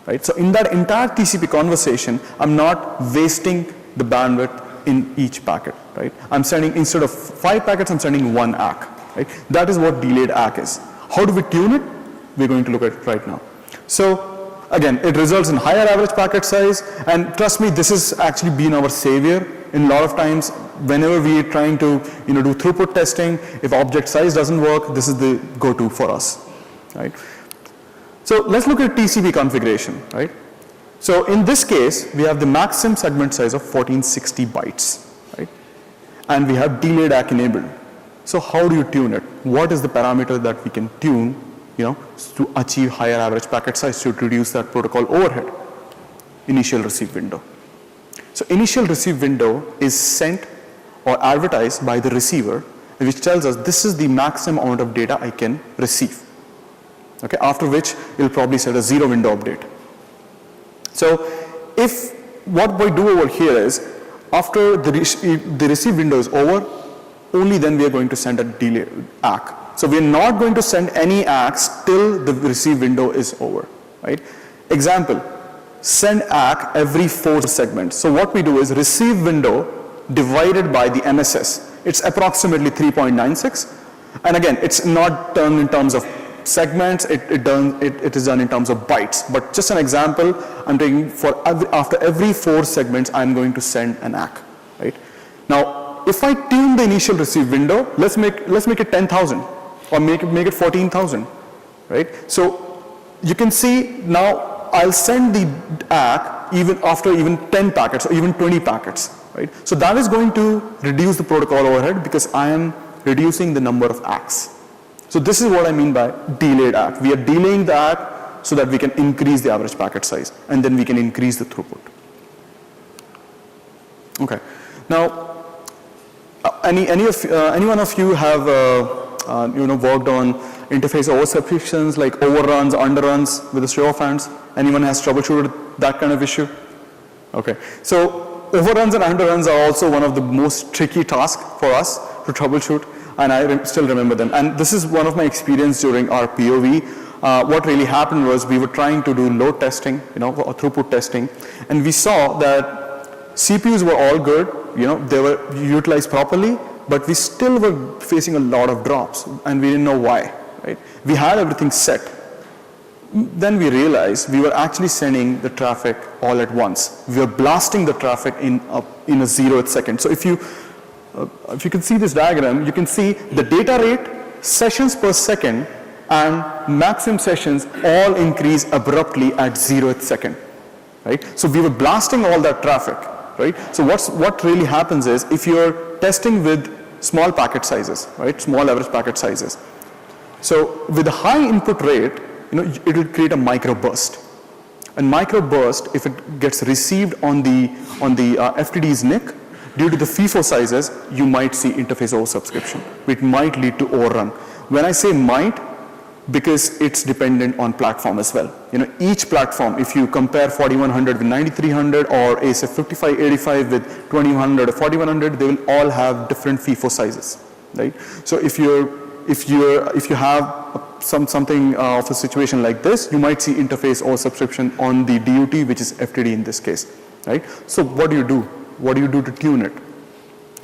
right? So in that entire TCP conversation, I'm not wasting the bandwidth in each packet, right? I'm sending, instead of 5 packets, I'm sending 1 ACK, right? That is what delayed ACK is. How do we tune it? We're going to look at it right now. So again, it results in higher average packet size, and trust me, this has actually been our savior. In a lot of times, whenever we are trying to do throughput testing, if object size doesn't work, this is the go-to for us, right? So let's look at TCP configuration, right? So in this case, we have the maximum segment size of 1460 bytes, right? And we have delayed ACK enabled. So how do you tune it? What is the parameter that we can tune, to achieve higher average packet size to reduce that protocol overhead? Initial receive window. So initial receive window is sent or advertised by the receiver, which tells us this is the maximum amount of data I can receive. Okay, after which you'll probably set a 0 window update. So if what we do over here is, after the receive window is over, only then we are going to send a delay ACK. So we are not going to send any ACKs till the receive window is over, right? Example, send ACK every 4 segments. So what we do is receive window divided by the MSS. It's approximately 3.96. And again, it's not done in terms of segments, it is done in terms of bytes. But just an example, I'm taking after every 4 segments, I'm going to send an ACK, right? Now, if I tune the initial receive window, let's make it 10,000 or make it 14,000, right? So you can see now I'll send the ACK even after 10 packets or even 20 packets, right? So that is going to reduce the protocol overhead because I am reducing the number of ACKs. So this is what I mean by delayed ACK. We are delaying the ACK so that we can increase the average packet size, and then we can increase the throughput. Okay. Now, any one of you have worked on interface oversubscriptions like overruns, underruns with a show of hands? Anyone has troubleshooted that kind of issue? Okay. So overruns and underruns are also one of the most tricky tasks for us to troubleshoot, and I still remember them. And this is one of my experience during our POV. What really happened was we were trying to do load testing, or throughput testing, and we saw that CPUs were all good, they were utilized properly, but we still were facing a lot of drops, and we didn't know why, right? We had everything set. Then we realized we were actually sending the traffic all at once. We were blasting the traffic in a 0th second. So if you can see this diagram, you can see the data rate, sessions per second, and maximum sessions all increase abruptly at 0th second, right? So we were blasting all that traffic, right? So what really happens is, if you're testing with small packet sizes, right, small average packet sizes, so with a high input rate, it will create a microburst. And microburst, if it gets received on the FTD's NIC, due to the FIFO sizes, you might see interface oversubscription, which might lead to overrun. When I say might, because it's dependent on platform as well. Each platform, if you compare 4100 with 9300 or ASF 5585 with 2100 or 4100, they will all have different FIFO sizes, right? So if you have something of a situation like this, you might see interface or subscription on the DUT, which is FTD in this case, right? So what do you do? What do you do to tune it,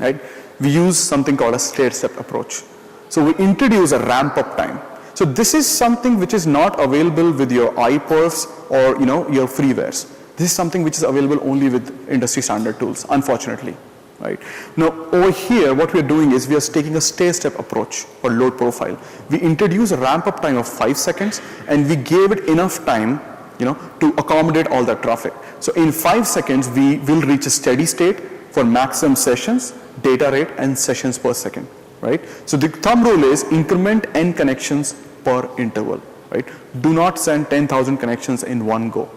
right? We use something called a stair-step approach. So we introduce a ramp-up time. So this is something which is not available with your iPerfs or your freewares. This is something which is available only with industry standard tools, unfortunately, right? Now over here, what we are doing is we are taking a stair-step approach or load profile. We introduce a ramp-up time of 5 seconds, and we gave it enough time, to accommodate all that traffic. So in 5 seconds, we will reach a steady state for maximum sessions, data rate, and sessions per second, right? So the thumb rule is increment n connections per interval, right? Do not send 10,000 connections in one go,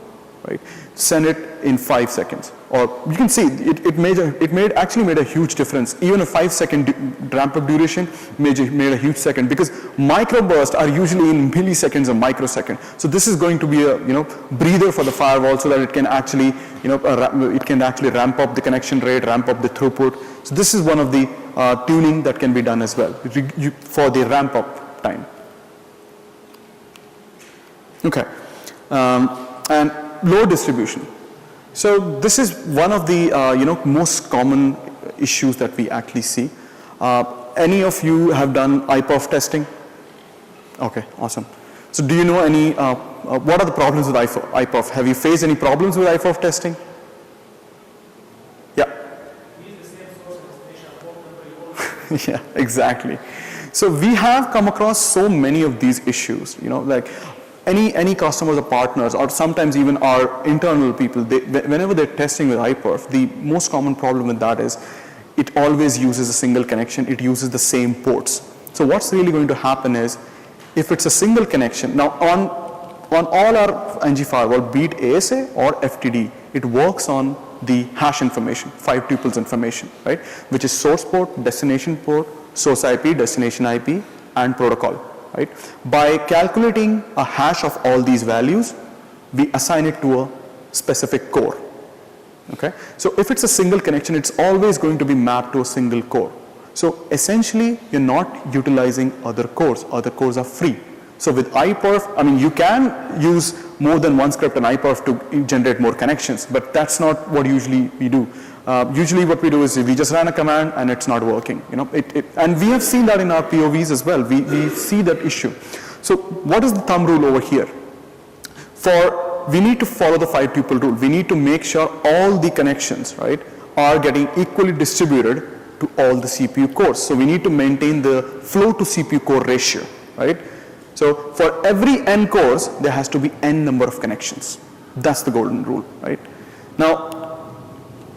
right? Send it in 5 seconds. Or you can see it actually made a huge difference. Even a 5-second ramp up duration made a huge second, because microbursts are usually in milliseconds or microsecond. So this is going to be a breather for the firewall, so that it can actually ramp up the connection rate, ramp up the throughput. So this is one of the tuning that can be done as well for the ramp up time. Okay, and load distribution. So this is one of the most common issues that we actually see. Any of you have done iPerf testing? Okay, awesome. So do you know any, what are the problems with iPerf? Have you faced any problems with iPerf testing? Yeah. We use the same source of information. Yeah, exactly. So we have come across so many of these issues, like any customers or partners, or sometimes even our internal people, whenever they're testing with iPerf, the most common problem with that is it always uses a single connection. It uses the same ports. So what's really going to happen is, if it's a single connection, now on all our NG firewall, be it ASA or FTD, it works on the hash information, 5 tuples information, right? Which is source port, destination port, source IP, destination IP, and protocol. Right? By calculating a hash of all these values, we assign it to a specific core. Okay? So if it's a single connection, it's always going to be mapped to a single core. So essentially, you're not utilizing other cores. Other cores are free. So with iPerf, you can use more than one script in iPerf to generate more connections, but that's not what usually we do. Usually what we do is we just run a command and it's not working. And we have seen that in our POVs as well. We see that issue. So what is the thumb rule over here? We need to follow the 5 tuple rule. We need to make sure all the connections, right, are getting equally distributed to all the CPU cores. So we need to maintain the flow to CPU core ratio, right? So for every n cores, there has to be n number of connections. That's the golden rule, right? Now,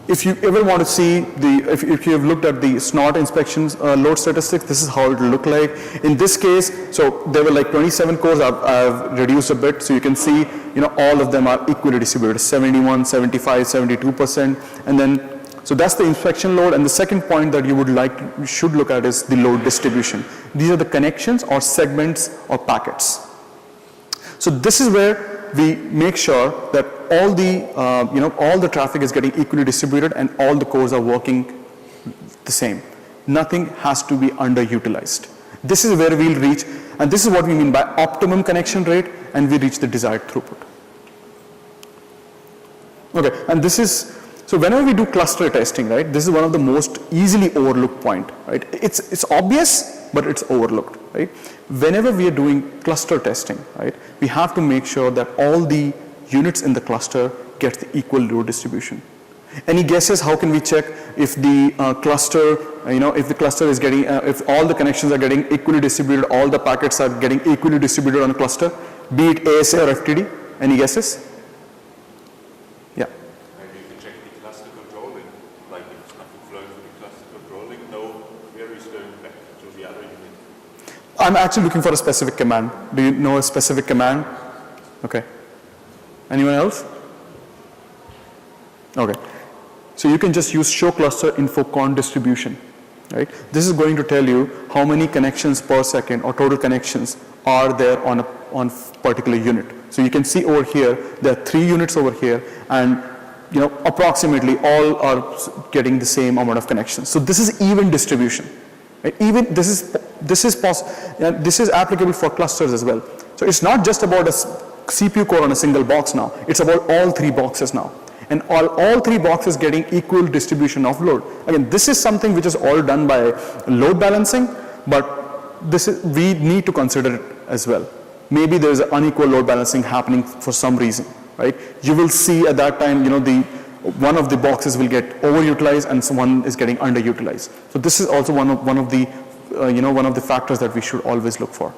if you ever want to see if you have looked at the SNOT inspections load statistics, this is how it will look like. In this case, so there were like 27 cores. I've reduced a bit, so you can see, all of them are equally distributed, 71, 75, 72%, and then, so that's the inspection load. And the second point that you should look at is the load distribution. These are the connections or segments or packets. So this is where we make sure that all the traffic is getting equally distributed and all the cores are working the same. Nothing has to be underutilized. This is where we'll reach, and this is what we mean by optimum connection rate, and we reach the desired throughput. Okay, and this is, so whenever we do cluster testing, right, this is one of the most easily overlooked point, right? It's obvious, but it's overlooked, right? Whenever we are doing cluster testing, right, we have to make sure that all the units in the cluster get the equal load distribution. Any guesses how can we check if the cluster, if the cluster is getting, if all the connections are getting equally distributed, all the packets are getting equally distributed on a cluster, be it ASA or FTD? Any guesses? Yeah. Maybe you can check the cluster controlling, like if nothing flows with the cluster controlling, no queries going back to the other unit. I'm actually looking for a specific command. Do you know a specific command? Okay. Anyone else? Okay. So you can just use show cluster info con distribution, right? This is going to tell you how many connections per second or total connections are there on a particular unit. So you can see over here, there are 3 units over here, and approximately all are getting the same amount of connections. So this is even distribution, Right? Even this is applicable for clusters as well. So it's not just about a CPU core on a single box now. It's about all 3 boxes now. And all 3 boxes getting equal distribution of load. Again, this is something which is all done by load balancing, but we need to consider it as well. Maybe there is an unequal load balancing happening for some reason, right? You will see at that time, one of the boxes will get overutilized and one is getting underutilized. So this is also one of the factors that we should always look for.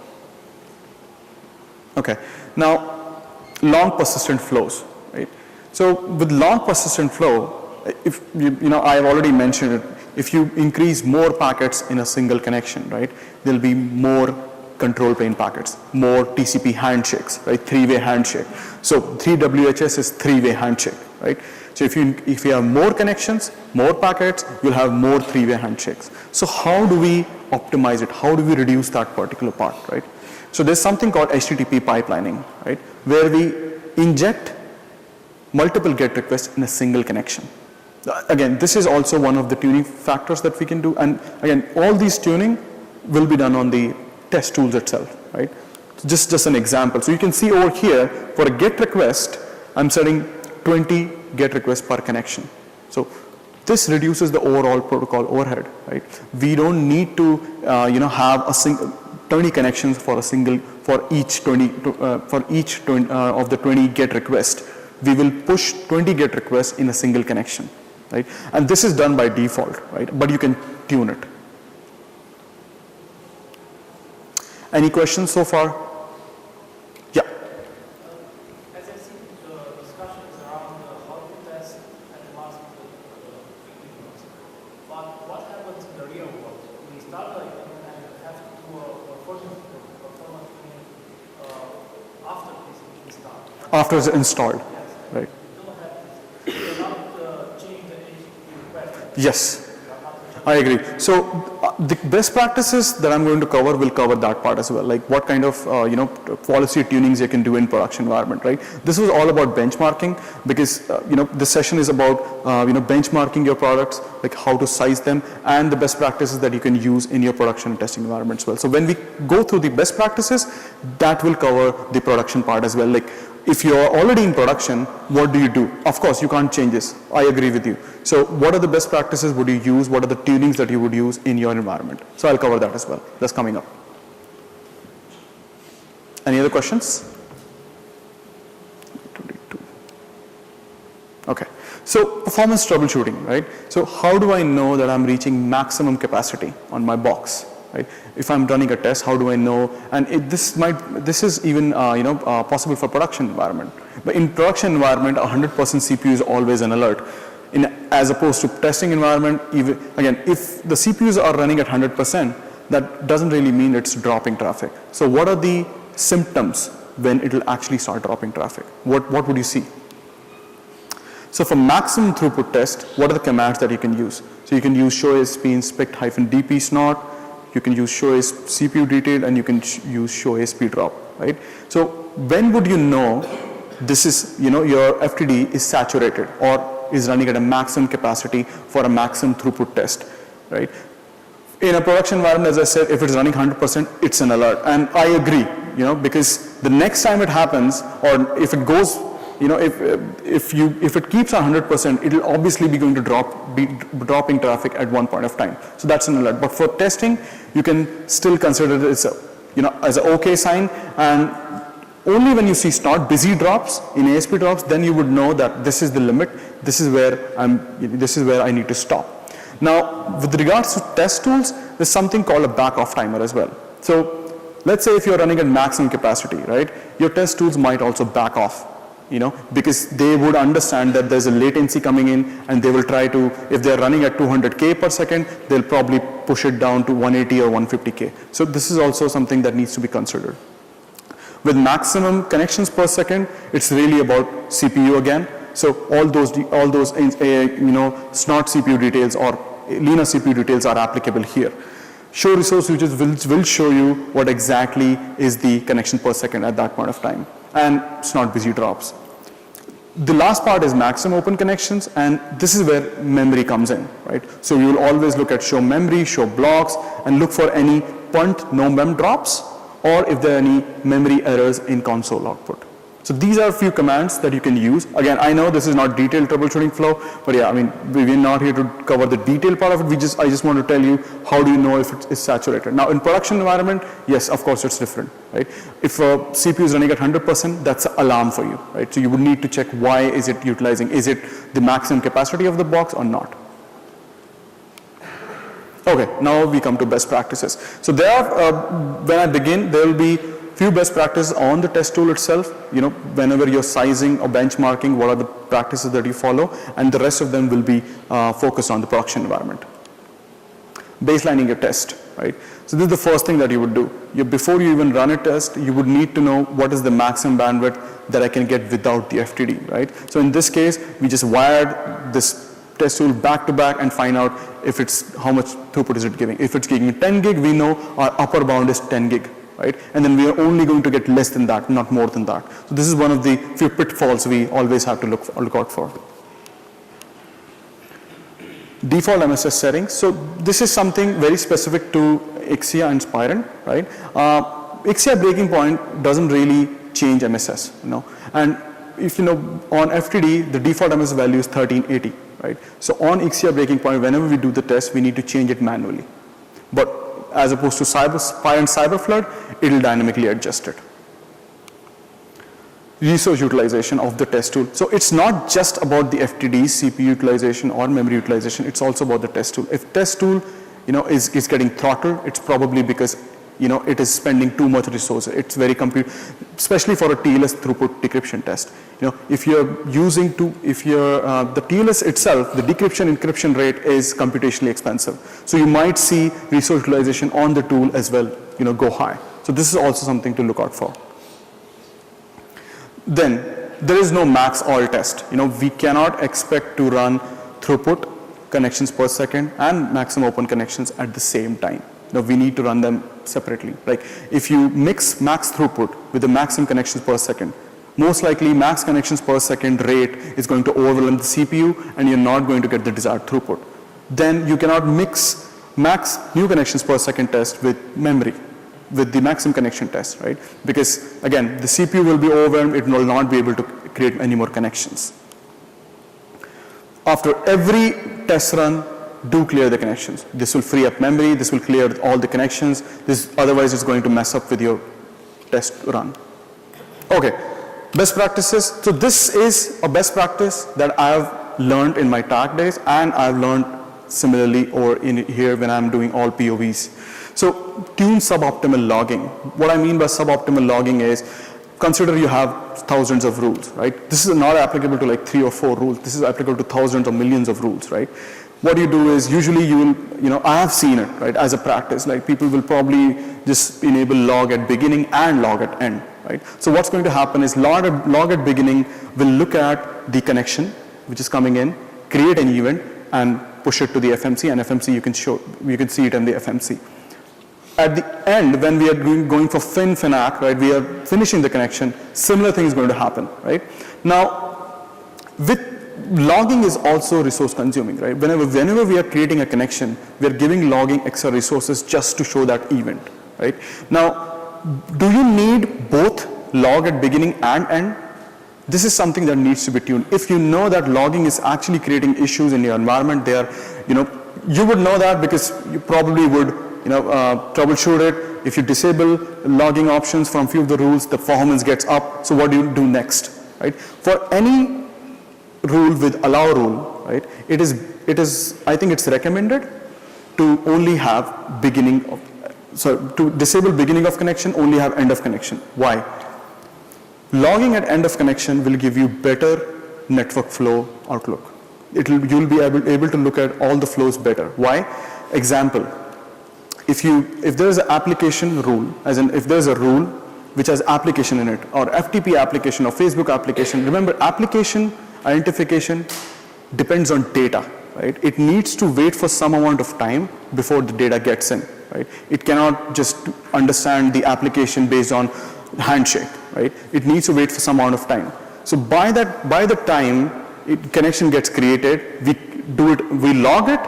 Okay, now long persistent flows, right? So with long persistent flow, if I've already mentioned it, if you increase more packets in a single connection, right, there'll be more control plane packets, more TCP handshakes, right, 3-way handshake. So 3WHS is 3-way handshake, right? So if you have more connections, more packets, you'll have more 3-way handshakes. So how do we optimize it? How do we reduce that particular part, right? So there's something called HTTP pipelining, right, where we inject multiple GET requests in a single connection. Again, this is also one of the tuning factors that we can do. And again, all these tuning will be done on the test tools itself, right? So just an example. So you can see over here, for a GET request, I'm setting 20 GET requests per connection. So this reduces the overall protocol overhead, right? We don't need to, have a single 20 connections for each 20 of the 20 GET requests. We will push 20 GET requests in a single connection, right? And this is done by default, right? But you can tune it. Any questions so far? Yeah. As I see the discussions around how to test and mask the equipment, but what happens in the real world? We start and have to do a performance tuning after this install. After it's installed, right? You're not changing the HTTP request. Yes, I agree. So the best practices that I'm going to cover will cover that part as well, like what kind of policy tunings you can do in production environment, right? This was all about benchmarking because this session is about benchmarking your products, like how to size them, and the best practices that you can use in your production and testing environment as well. So when we go through the best practices, that will cover the production part as well. Like if you're already in production, what do you do? Of course, you can't change this. I agree with you. So what are the best practices would you use? What are the tunings that you would use in your environment? So I'll cover that as well. That's coming up. Any other questions? 22. Okay. So performance troubleshooting, right? So how do I know that I'm reaching maximum capacity on my box? Right? If I'm running a test, how do I know? And this is even possible for production environment. But in production environment, 100% CPU is always an alert. As opposed to testing environment, again, if the CPUs are running at 100%, that doesn't really mean it's dropping traffic. So what are the symptoms when it will actually start dropping traffic? What would you see? So for maximum throughput test, what are the commands that you can use? So you can use show ASP inspect -dp snort. You can use show CPU detail, and you can use show ASP drop, right? So when would you know this is, your FTD is saturated or is running at a maximum capacity for a maximum throughput test, right? In a production environment, as I said, if it's running 100%, it's an alert. And I agree, because the next time it happens, or if it goes, if it keeps 100%, it will obviously be going to be dropping traffic at one point of time. So that's an alert. But for testing, you can still consider it as as an okay sign. And only when you see snort busy drops in ASP drops, then you would know that this is the limit. This is where I need to stop. Now, with regards to test tools, there's something called a back-off timer as well. So let's say if you're running at maximum capacity, right? Your test tools might also back off. Because they would understand that there's a latency coming in, and they will try to, if they're running at 200K per second, they'll probably push it down to 180 or 150K. So this is also something that needs to be considered. With maximum connections per second, it's really about CPU again. So all those snort CPU details or leaner CPU details are applicable here. Show resource switches will show you what exactly is the connection per second at that point of time. And snort busy drops. The last part is maximum open connections, and this is where memory comes in, right? So you will always look at show memory, show blocks, and look for any punt, no mem drops, or if there are any memory errors in console output. So these are a few commands that you can use. Again, I know this is not detailed troubleshooting flow, but yeah, I mean, we're not here to cover the detailed part of it. I just want to tell you how do you know if it is saturated. Now, in production environment, yes, of course, it's different, right? If a CPU is running at 100%, that's an alarm for you, right? So you would need to check why is it utilizing, is it the maximum capacity of the box or not? Okay, now we come to best practices. So there are, when I begin, there will be few best practices on the test tool itself. You know, whenever you're sizing or benchmarking, what are the practices that you follow, and the rest of them will be focused on the production environment. Baselining your test, right? So this is the first thing that you would do. Before you even run a test, you would need to know what is the maximum bandwidth that I can get without the FTD, right? So in this case, we just wired this test tool back to back and find out if it's, how much throughput is it giving. If it's giving 10 gig, we know our upper bound is 10 gig. Right? And then we are only going to get less than that, not more than that. So this is one of the few pitfalls we always have to look out for. Default MSS settings. So this is something very specific to Ixia and Spirent, right? Ixia breaking point doesn't really change MSS, you know. And if you know, on FTD, the default MSS value is 1380, right? So on Ixia breaking point, whenever we do the test, we need to change it manually. But as opposed to Spirent CyberFlood, it will dynamically adjust it. Resource utilization of the test tool. So it's not just about the FTD, CPU utilization or memory utilization, it's also about the test tool. If test tool, you know, is getting throttled, it's probably because, you know, it is spending too much resources. It's very especially for a TLS throughput decryption test. You know, if you're using the TLS itself, the decryption encryption rate is computationally expensive. So you might see resource utilization on the tool as well, you know, go high. So this is also something to look out for. Then there is no max all test. You know, we cannot expect to run throughput, connections per second, and maximum open connections at the same time. Now we need to run them separately. Like if you mix max throughput with the maximum connections per second, most likely max connections per second rate is going to overwhelm the CPU and you're not going to get the desired throughput. Then you cannot mix max new connections per second test with memory, with the maximum connection test, right? Because again, the CPU will be overwhelmed, it will not be able to create any more connections. After every test run, do clear the connections. This will free up memory, this will clear all the connections, otherwise it's going to mess up with your test run. Okay, best practices. So this is a best practice that I have learned in my TAC days, and I've learned similarly or in here when I'm doing all POVs. So tune suboptimal logging. What I mean by suboptimal logging is, consider you have thousands of rules, right? This is not applicable to like 3 or 4 rules. This is applicable to thousands or millions of rules, right? What you do is usually you will, you know, I have seen it, right, as a practice. Like people will probably just enable log at beginning and log at end, right? So what's going to happen is log at beginning will look at the connection which is coming in, create an event, and push it to the FMC, and FMC you can see it in the FMC. At the end, when we are going for FINAC, right, we are finishing the connection, similar thing is going to happen, right? Now, with logging is also resource consuming, right? Whenever we are creating a connection, we are giving logging extra resources just to show that event, right? Now, do you need both log at beginning and end? This is something that needs to be tuned. If you know that logging is actually creating issues in your environment, you would know that because you probably would, troubleshoot it. If you disable logging options from few of the rules, the performance gets up. So what do you do next, right? For any rule with allow rule, right? It is. I think it's recommended to only have to disable beginning of connection, only have end of connection. Why? Logging at end of connection will give you better network flow outlook. You'll be able to look at all the flows better. Why? Example. If there is an application rule, as in if there's a rule which has application in it, or FTP application or Facebook application, remember application identification depends on data, right? It needs to wait for some amount of time before the data gets in, right? It cannot just understand the application based on handshake, right? It needs to wait for some amount of time. So by the time connection gets created, we log it,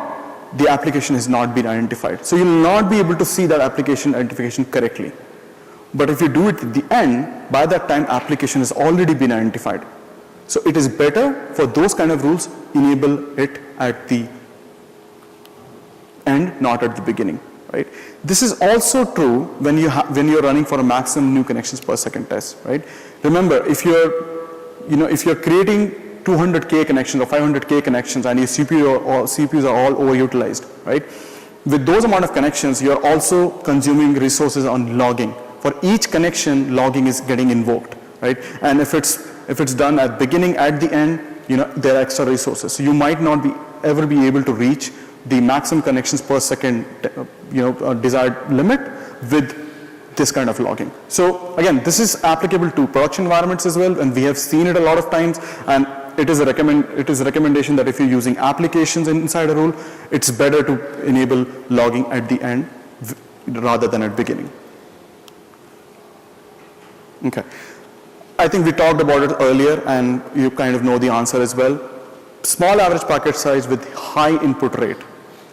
the application has not been identified. So you'll not be able to see that application identification correctly. But if you do it at the end, by that time application has already been identified. So it is better for those kind of rules, enable it at the end, not at the beginning, right? This is also true when you're running for a maximum new connections per second test, right? Remember, if you're creating 200K connections or 500K connections and your CPUs are all overutilized, right? With those amount of connections, you're also consuming resources on logging. For each connection, logging is getting invoked, right? And if it's done at beginning, at the end, there are extra resources. So you might not ever be able to reach the maximum connections per second, desired limit with this kind of logging. So again, this is applicable to production environments as well, and we have seen it a lot of times. And it is a recommendation that if you're using applications inside a rule, it's better to enable logging at the end rather than at beginning. Okay. I think we talked about it earlier, and you kind of know the answer as well. Small average packet size with high input rate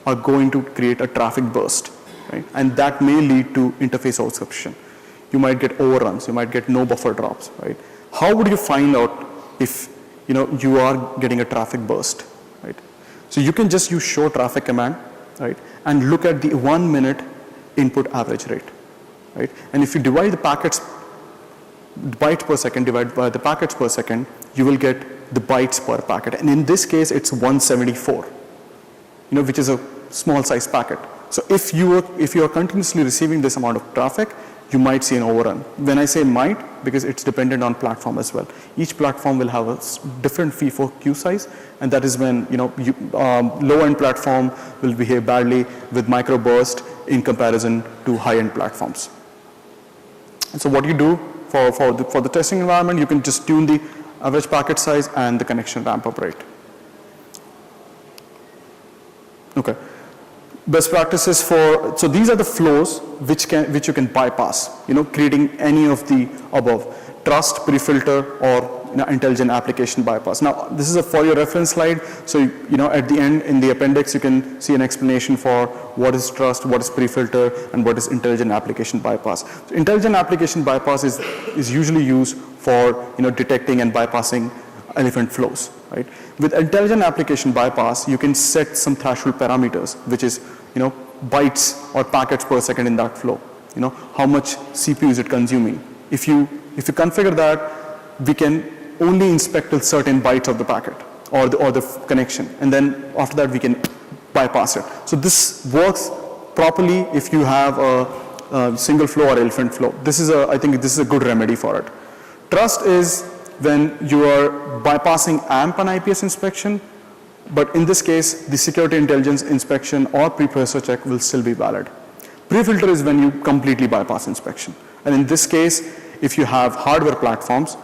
are going to create a traffic burst, right? And that may lead to interface oversubscription. You might get overruns, you might get no buffer drops, right? How would you find out if you are getting a traffic burst, right? So you can just use show traffic command, right? And look at the 1 minute input average rate, right? And if you divide the bytes per second divided by the packets per second, you will get the bytes per packet. And in this case, it's 174, which is a small size packet. So if you are continuously receiving this amount of traffic, you might see an overrun. When I say might, because it's dependent on platform as well. Each platform will have a different FIFO queue size, and that is when low-end platform will behave badly with microburst in comparison to high-end platforms. And so what you do for the testing environment, you can just tune the average packet size and the connection ramp-up rate. Okay. Best practices so these are the flows which you can bypass, creating any of the above: trust, pre-filter, or intelligent application bypass. Now, this is for your reference slide. So, at the end in the appendix, you can see an explanation for what is trust, what is pre-filter, and what is intelligent application bypass. So, intelligent application bypass is usually used for detecting and bypassing elephant flows, right? With intelligent application bypass, you can set some threshold parameters, which is, bytes or packets per second in that flow. How much CPU is it consuming? If you configure that, we can only inspect till certain bytes of the packet or the connection, and then after that we can bypass it. So this works properly if you have a single flow or elephant flow. I think this is a good remedy for it. Trust is when you are bypassing AMP and IPS inspection, but in this case, the security intelligence inspection or precursor check will still be valid. Pre-filter is when you completely bypass inspection. And in this case, if you have hardware platforms,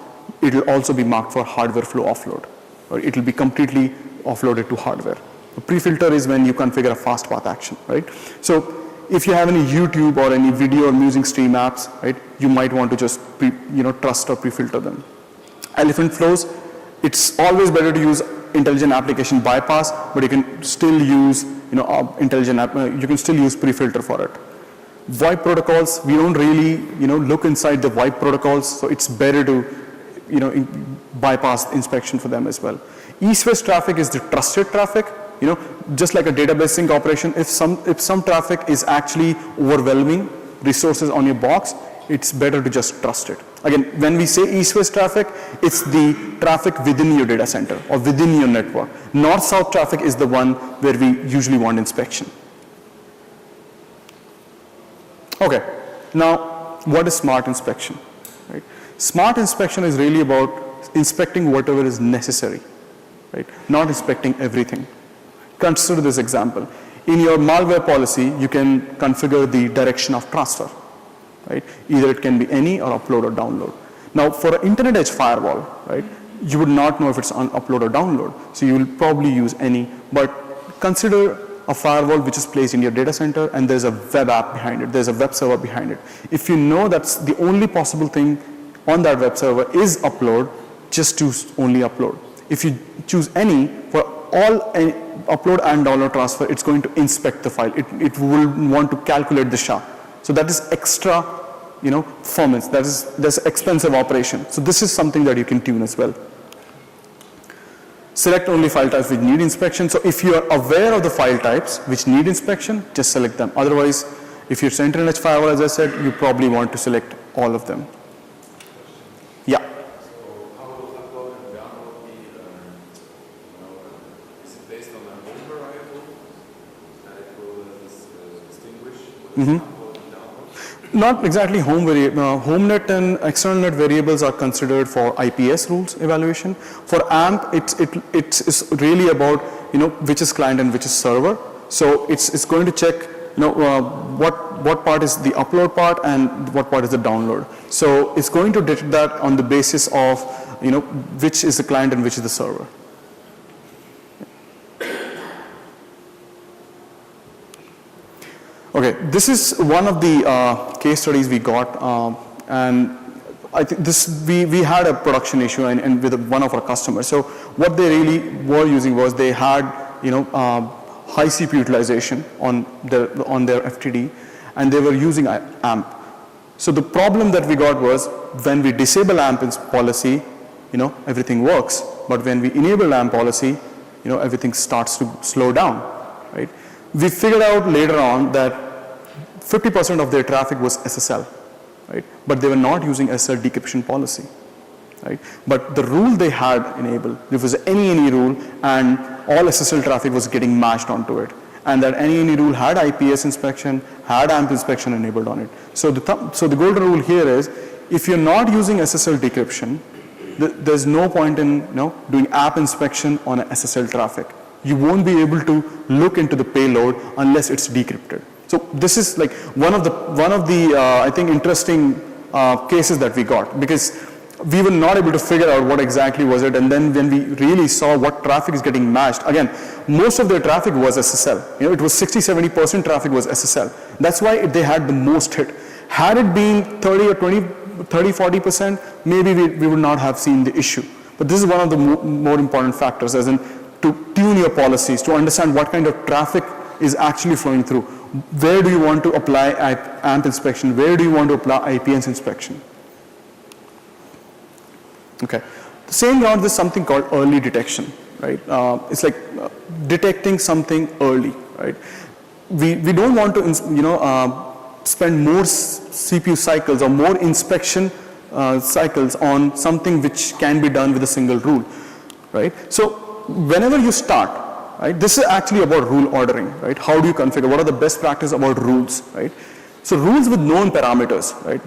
it will also be marked for hardware flow offload, or it will be completely offloaded to hardware. The pre-filter is when you configure a fast path action, right? So if you have any YouTube or any video or music stream apps, right, you might want to just trust or pre-filter them. Elephant flows, it's always better to use intelligent application bypass, but you can still use you can still use pre-filter for it. VoIP protocols, we don't really look inside the VoIP protocols, so it's better to bypass inspection for them as well. East-west traffic is the trusted traffic. Just like a database sync operation, if some traffic is actually overwhelming resources on your box, it's better to just trust it. Again, when we say east-west traffic, it's the traffic within your data center or within your network. North-south traffic is the one where we usually want inspection. Okay, now what is smart inspection? Right? Smart inspection is really about inspecting whatever is necessary, right? Not inspecting everything. Consider this example. In your malware policy, you can configure the direction of transfer. Right? Either it can be any or upload or download. Now, for an internet edge firewall, right, you would not know if it's on upload or download, so you will probably use any. But consider a firewall which is placed in your data center, and there's a web app behind it. There's a web server behind it. If you know that's the only possible thing on that web server is upload, just choose only upload. If you choose any, for all upload and download transfer, it's going to inspect the file. It will want to calculate the SHA. So that is extra, performance. That's expensive operation. So this is something that you can tune as well. Select only file types which need inspection. So if you are aware of the file types which need inspection, just select them. Otherwise, if you're Sentinel Edge firewall, as I said, you probably want to select all of them. Yeah. So how will upload and download be, is it based on a home variable that it will distinguish upload and download? Not exactly home variable. Home net and external net variables are considered for IPS rules evaluation. For AMP, it's really about which is client and which is server. So it's going to check what part is the upload part and what part is the download. So it's going to detect that on the basis of which is the client and which is the server. Okay, this is one of the case studies we got, and I think we had a production issue and with one of our customers. So what they really were using was they had high CPU utilization on their FTD, and they were using AMP. So the problem that we got was when we disable AMP policy, everything works, but when we enable AMP policy, everything starts to slow down, right? We figured out later on that 50% of their traffic was SSL, right? But they were not using SSL decryption policy, right? But the rule they had enabled, there was any rule, and all SSL traffic was getting matched onto it. And that any rule had IPS inspection, had AMP inspection enabled on it. So the golden rule here is, if you're not using SSL decryption, there's no point in doing app inspection on a SSL traffic. You won't be able to look into the payload unless it's decrypted. So this is like one of the I think interesting cases that we got, because we were not able to figure out what exactly was it, and then when we really saw what traffic is getting matched, again, most of their traffic was SSL. It was 60-70% traffic was SSL. That's why they had the most hit. Had it been 30-40%, maybe we would not have seen the issue. But this is one of the more important factors, as in to tune your policies, to understand what kind of traffic is actually flowing through. Where do you want to apply AMP inspection? Where do you want to apply IPS inspection? Okay. The same round is something called early detection, right? It's like detecting something early, right? We don't want to spend more CPU cycles or more inspection cycles on something which can be done with a single rule, right? So whenever you start, right, this is actually about rule ordering, right? How do you configure? What are the best practices about rules, right? So rules with known parameters, right?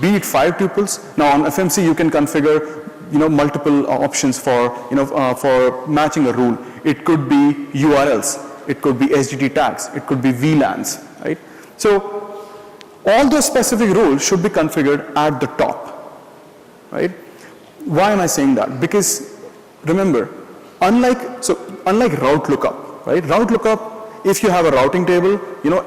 Be it 5 tuples. Now on FMC you can configure multiple options for matching a rule. It could be URLs, it could be SGT tags, it could be VLANs, right? So all those specific rules should be configured at the top, right? Why am I saying that? Because remember, unlike route lookup, right? Route lookup, if you have a routing table,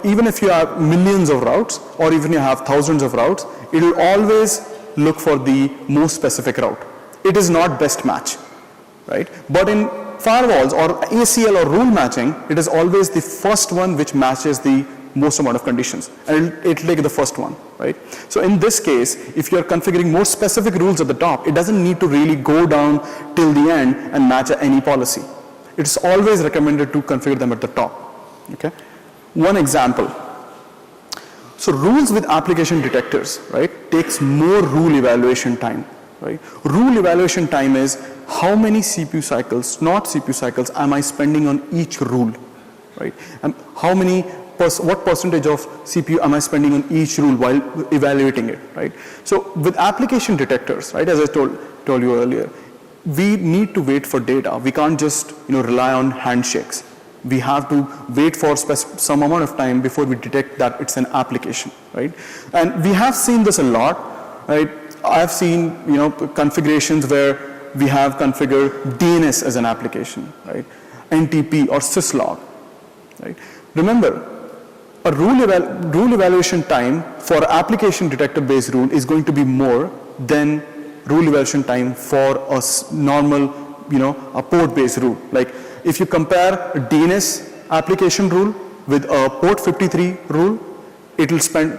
even if you have millions of routes or even you have thousands of routes, it will always look for the most specific route. It is not best match, right? But in firewalls or ACL or rule matching, it is always the first one which matches the most amount of conditions, and it'll take the first one, right? So in this case, if you're configuring more specific rules at the top, it doesn't need to really go down till the end and match any policy. It's always recommended to configure them at the top, okay? One example. So rules with application detectors, right, takes more rule evaluation time, right? Rule evaluation time is how many CPU cycles, not CPU cycles, am I spending on each rule, right? And what percentage of CPU am I spending on each rule while evaluating it, right? So with application detectors, right, as I told you earlier, we need to wait for data. We can't just rely on handshakes. We have to wait for some amount of time before we detect that it's an application, right? And we have seen this a lot, right? I've seen configurations where we have configured DNS as an application, right? NTP or syslog, right? Remember, a rule evaluation time for application detector based rule is going to be more than rule evaluation time for a normal, a port-based rule. Like if you compare a DNS application rule with a port 53 rule,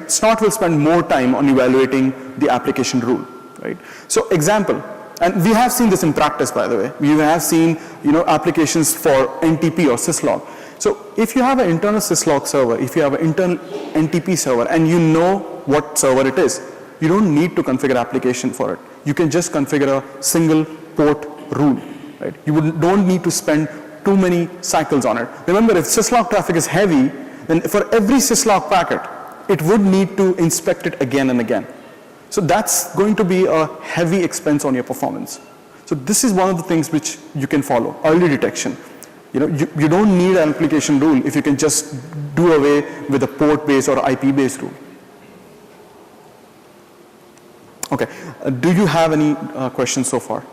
Snort will spend more time on evaluating the application rule, right? So example, and we have seen this in practice, by the way. We have seen, applications for NTP or syslog. So if you have an internal syslog server, if you have an internal NTP server, and you know what server it is, you don't need to configure application for it. You can just configure a single port rule, right? You don't need to spend too many cycles on it. Remember, if syslog traffic is heavy, then for every syslog packet, it would need to inspect it again and again. So that's going to be a heavy expense on your performance. So this is one of the things which you can follow, early detection. You don't need an application rule if you can just do away with a port-based or IP-based rule. Okay, do you have any questions so far?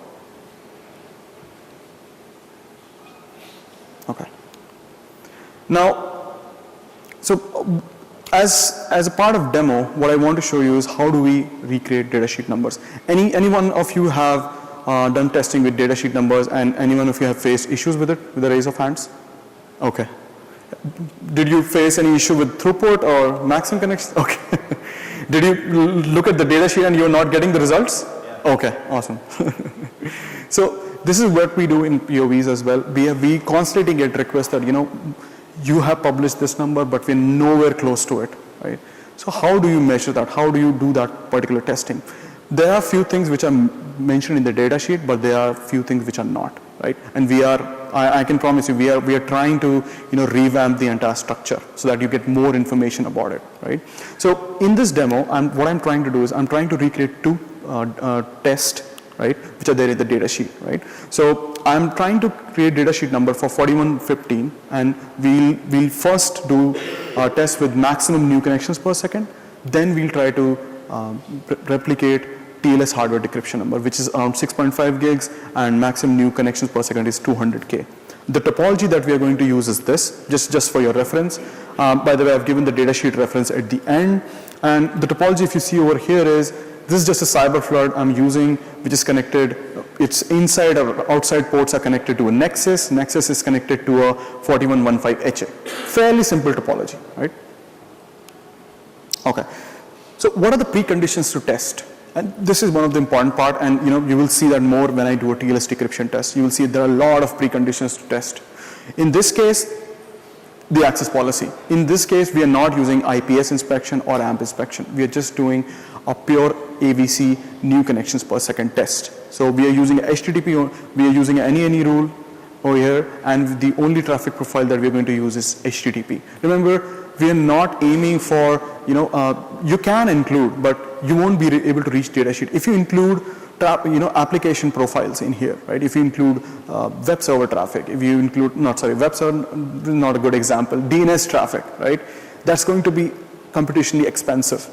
Okay. Now, so as a part of demo, what I want to show you is how do we recreate datasheet numbers. Any one of you have done testing with datasheet numbers, and anyone of you have faced issues with it, with a raise of hands? Okay. Did you face any issue with throughput or maximum connection? Okay. Did you look at the datasheet and you're not getting the results? Yeah. Okay, awesome. So this is what we do in POVs as well. We constantly get requests that, you have published this number, but we're nowhere close to it, right? So how do you measure that? How do you do that particular testing? There are a few things which are mentioned in the data sheet, but there are a few things which are not, right? And I can promise you, we are trying to, revamp the entire structure so that you get more information about it, right? So in this demo, what I'm trying to do is I'm trying to recreate two tests, right, which are there in the data sheet, right? So I'm trying to create data sheet number for 4115, and we'll first do a test with maximum new connections per second. Then we'll try to replicate TLS hardware decryption number, which is around 6.5 gigs, and maximum new connections per second is 200K. The topology that we are going to use is this, just for your reference. By the way, I've given the datasheet reference at the end. And the topology, if you see over here, is this is just a cyber flood I'm using, which is connected. Its inside or outside ports are connected to a Nexus. Nexus is connected to a 4115 HA. Fairly simple topology, right? Okay. So what are the preconditions to test? And this is one of the important part, and you will see that more when I do a TLS decryption test. You will see there are a lot of preconditions to test. In this case, the access policy. In this case, we are not using IPS inspection or AMP inspection. We are just doing a pure AVC new connections per second test. So we are using HTTP, we are using any rule over here, and the only traffic profile that we are going to use is HTTP. Remember, we are not aiming for, you can include, but you won't be able to reach data sheet. If you include, application profiles in here, right? If you include web server traffic, if you include, web server, not a good example, DNS traffic, right? That's going to be computationally expensive,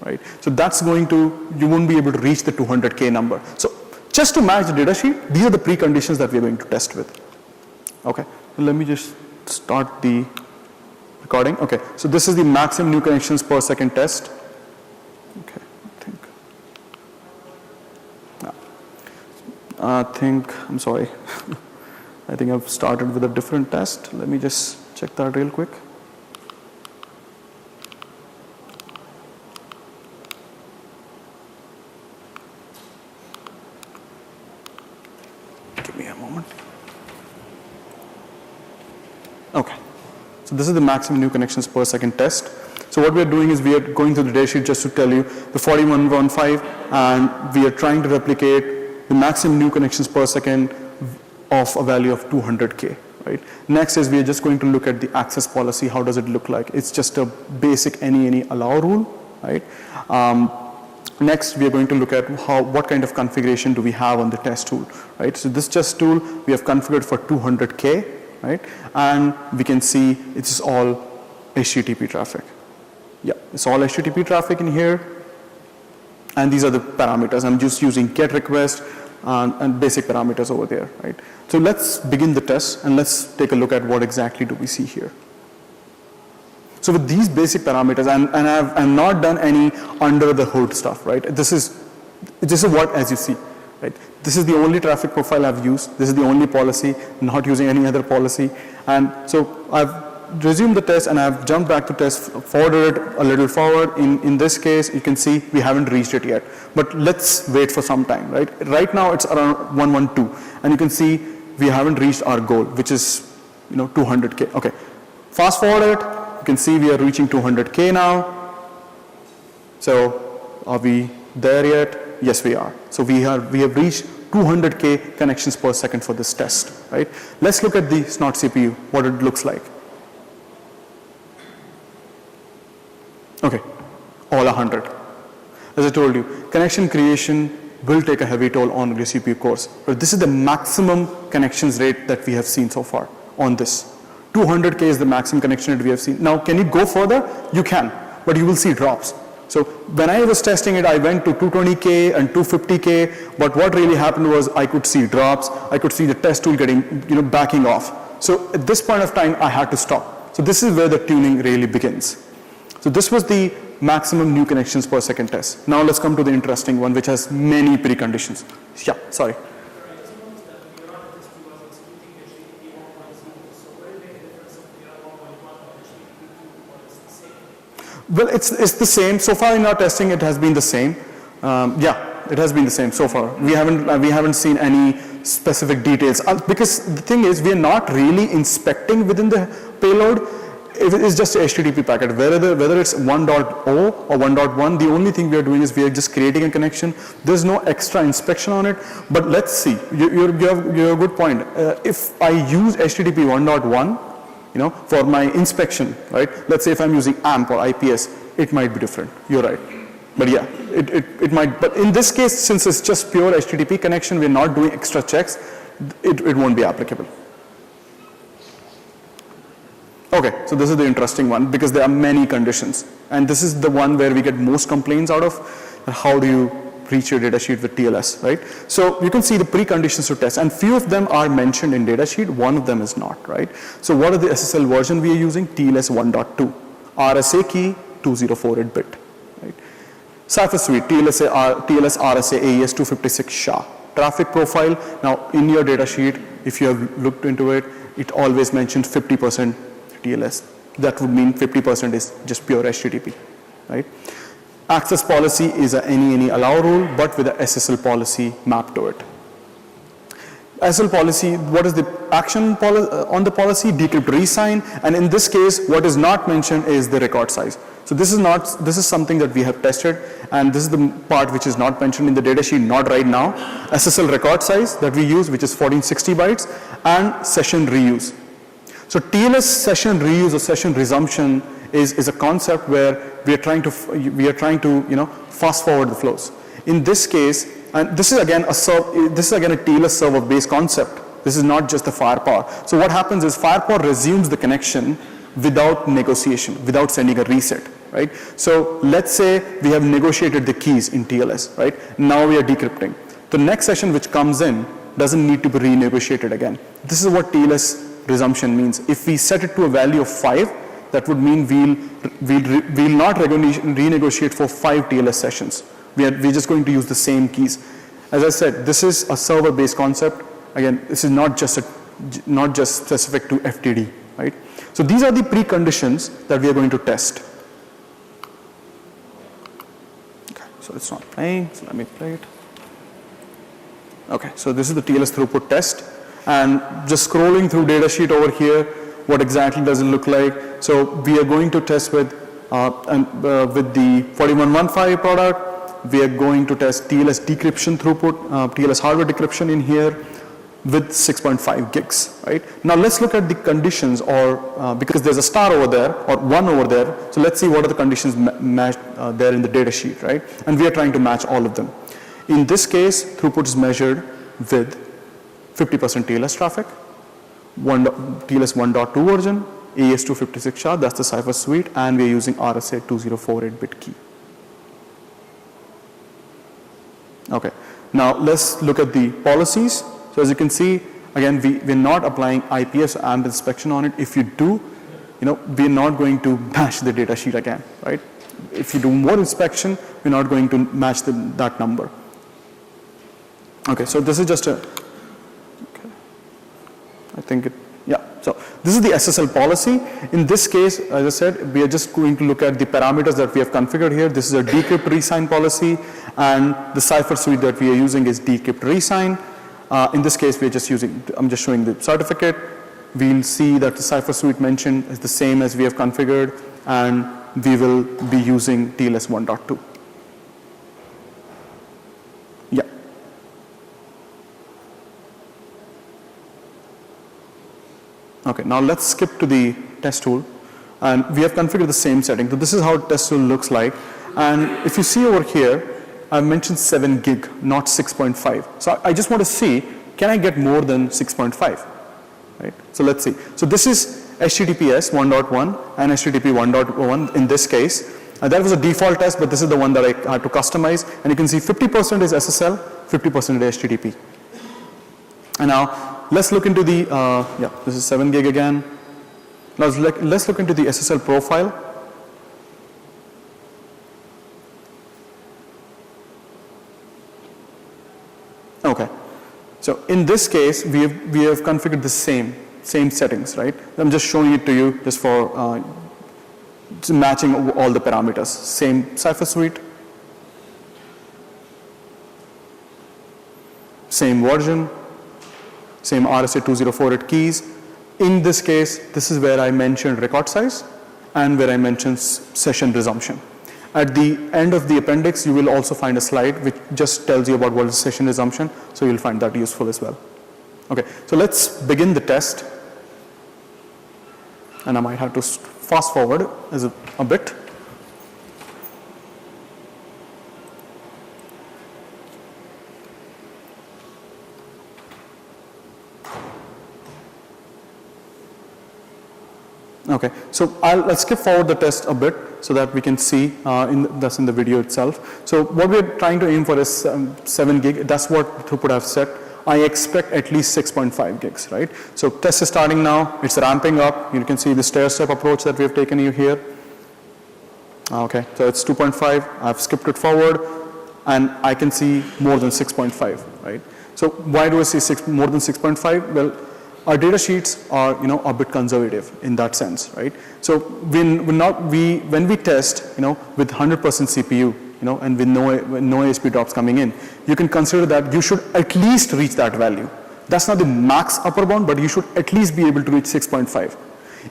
right? So that's going to, you won't be able to reach the 200K number. So just to match the data sheet, these are the preconditions that we're going to test with. Okay, so let me just start the recording. Okay, so this is the maximum new connections per second test. Okay, I'm sorry. I think I've started with a different test. Let me just check that real quick. Give me a moment. Okay. So this is the maximum new connections per second test. So what we are doing is we are going through the data sheet just to tell you the 4115, and we are trying to replicate the maximum new connections per second of a value of 200K, right? Next is we are just going to look at the access policy. How does it look like? It's just a basic any allow rule, right? Next, we are going to look at what kind of configuration do we have on the test tool, right? So this test tool we have configured for 200K, right? And we can see it's all HTTP traffic. Yeah, it's all HTTP traffic in here. And these are the parameters. I'm just using GET request and basic parameters over there, right? So let's begin the test and let's take a look at what exactly do we see here. So with these basic parameters, and I've not done any under the hood stuff, right? This is This is what, as you see, right? This is the only traffic profile I've used. This is the only policy, not using any other policy. And so I've resumed the test and I've jumped back to test, forwarded it a little forward. In this case, you can see we haven't reached it yet. But let's wait for some time, right? Right now it's around 112. And you can see we haven't reached our goal, which is 200K. Okay, fast forward it. You can see we are reaching 200K now. So are we there yet? Yes, we are. So we have reached 200K connections per second for this test, right? Let's look at the Snort CPU, what it looks like. Okay, all 100. As I told you, connection creation will take a heavy toll on your CPU cores. But this is the maximum connections rate that we have seen so far on this. 200K is the maximum connection rate we have seen. Now, can you go further? You can, but you will see drops. So when I was testing it, I went to 220K and 250K, but what really happened was I could see drops. I could see the test tool getting, backing off. So at this point of time, I had to stop. So this is where the tuning really begins. So this was the maximum new connections per second test. Now let's come to the interesting one, which has many preconditions. Yeah, sorry. Well, it's the same. So far in our testing, it has been the same. Yeah, it has been the same so far. We haven't seen any specific details because the thing is, we are not really inspecting within the payload. It's just a HTTP packet. Whether it's 1.0 or 1.1, the only thing we are doing is we are just creating a connection. There's no extra inspection on it. But let's see. You have a good point. If I use HTTP 1.1, for my inspection, right? Let's say if I'm using AMP or IPS, it might be different. You're right. But yeah, it might. But in this case, since it's just pure HTTP connection, we're not doing extra checks, it won't be applicable. Okay, so this is the interesting one because there are many conditions. And this is the one where we get most complaints out of. How do you reach your datasheet with TLS, right? So you can see the preconditions to test, and few of them are mentioned in datasheet, one of them is not, right? So what are the SSL version we are using? TLS 1.2, RSA key 204-bit, right? Cipher suite, TLS RSA AES 256 SHA. Traffic profile, now in your datasheet, if you have looked into it, it always mentions 50% TLS. That would mean 50% is just pure HTTP, right? Access policy is a any allow rule, but with a SSL policy mapped to it. SSL policy, what is the action on the policy? Decrypt resign, and in this case, what is not mentioned is the record size. So this is something that we have tested, and this is the part which is not mentioned in the datasheet, not right now. SSL record size that we use, which is 1460 bytes, and session reuse. So TLS session reuse or session resumption is a concept where we are trying to fast forward the flows. In this case, and this is again a TLS server based concept. This is not just the FirePower. So what happens is FirePower resumes the connection without negotiation, without sending a reset, right? So let's say we have negotiated the keys in TLS, right? Now we are decrypting. The next session which comes in doesn't need to be renegotiated again. This is what TLS resumption means. If we set it to a value of 5, that would mean we'll not renegotiate for 5 TLS sessions. We're just going to use the same keys. As I said, this is a server-based concept. Again, this is not just specific to FTD, right? So these are the preconditions that we are going to test. Okay, so it's not playing, so let me play it. Okay, so this is the TLS throughput test. And just scrolling through datasheet over here, what exactly does it look like? So we are going to test with the 4115 product. We are going to test TLS decryption throughput, TLS hardware decryption in here with 6.5 gigs, right? Now let's look at the conditions, or because there's a star over there or 1 over there. So let's see what are the conditions matched there in the data sheet, right? And we are trying to match all of them. In this case, throughput is measured with 50% TLS traffic, TLS 1.2 version, AES 256 SHA, that's the cipher suite, and we're using RSA 204-bit key. Okay, now let's look at the policies. So as you can see, again, we're not applying IPS or AMP inspection on it. If you do, we're not going to match the data sheet again, right? If you do more inspection, we're not going to match that number. Okay, so this is just a, okay, I think it, yeah, so this is the SSL policy. In this case, as I said, we are just going to look at the parameters that we have configured here. This is a decrypt resign policy, and the cipher suite that we are using is decrypt resign. In this case, we are just using, I'm just showing the certificate. We'll see that the cipher suite mentioned is the same as we have configured, and we will be using TLS 1.2. Yeah. Okay, now let's skip to the test tool, and we have configured the same setting. So this is how test tool looks like, and if you see over here, I mentioned 7 gig, not 6.5. So I just want to see, can I get more than 6.5? Right? So let's see. So this is HTTPS 1.1 and HTTP 1.1 in this case. That was a default test, but this is the one that I had to customize. And you can see 50% is SSL, 50% is HTTP. And now let's look into the, yeah, this is 7 gig again. Now let's look into the SSL profile. Okay. So in this case, we have configured the same settings, right? I'm just showing it to you just for matching all the parameters. Same cipher suite, same version, same RSA 2048 keys. In this case, this is where I mentioned record size and where I mentioned session resumption. At the end of the appendix, you will also find a slide which just tells you about what is session resumption, so you'll find that useful as well. Okay, so let's begin the test. And I might have to fast forward a bit. Okay, so let's skip forward the test a bit so that we can see that's in the video itself. So what we're trying to aim for is 7 gig. That's what throughput I've set. I expect at least 6.5 gigs, right? So test is starting now. It's ramping up. You can see the stair-step approach that we have taken here. Okay, so it's 2.5. I've skipped it forward, and I can see more than 6.5, right? So why do I see more than 6.5? Well, our data sheets are, a bit conservative in that sense, right? So when we test, with 100% CPU, and with no ASP drops coming in, you can consider that you should at least reach that value. That's not the max upper bound, but you should at least be able to reach 6.5.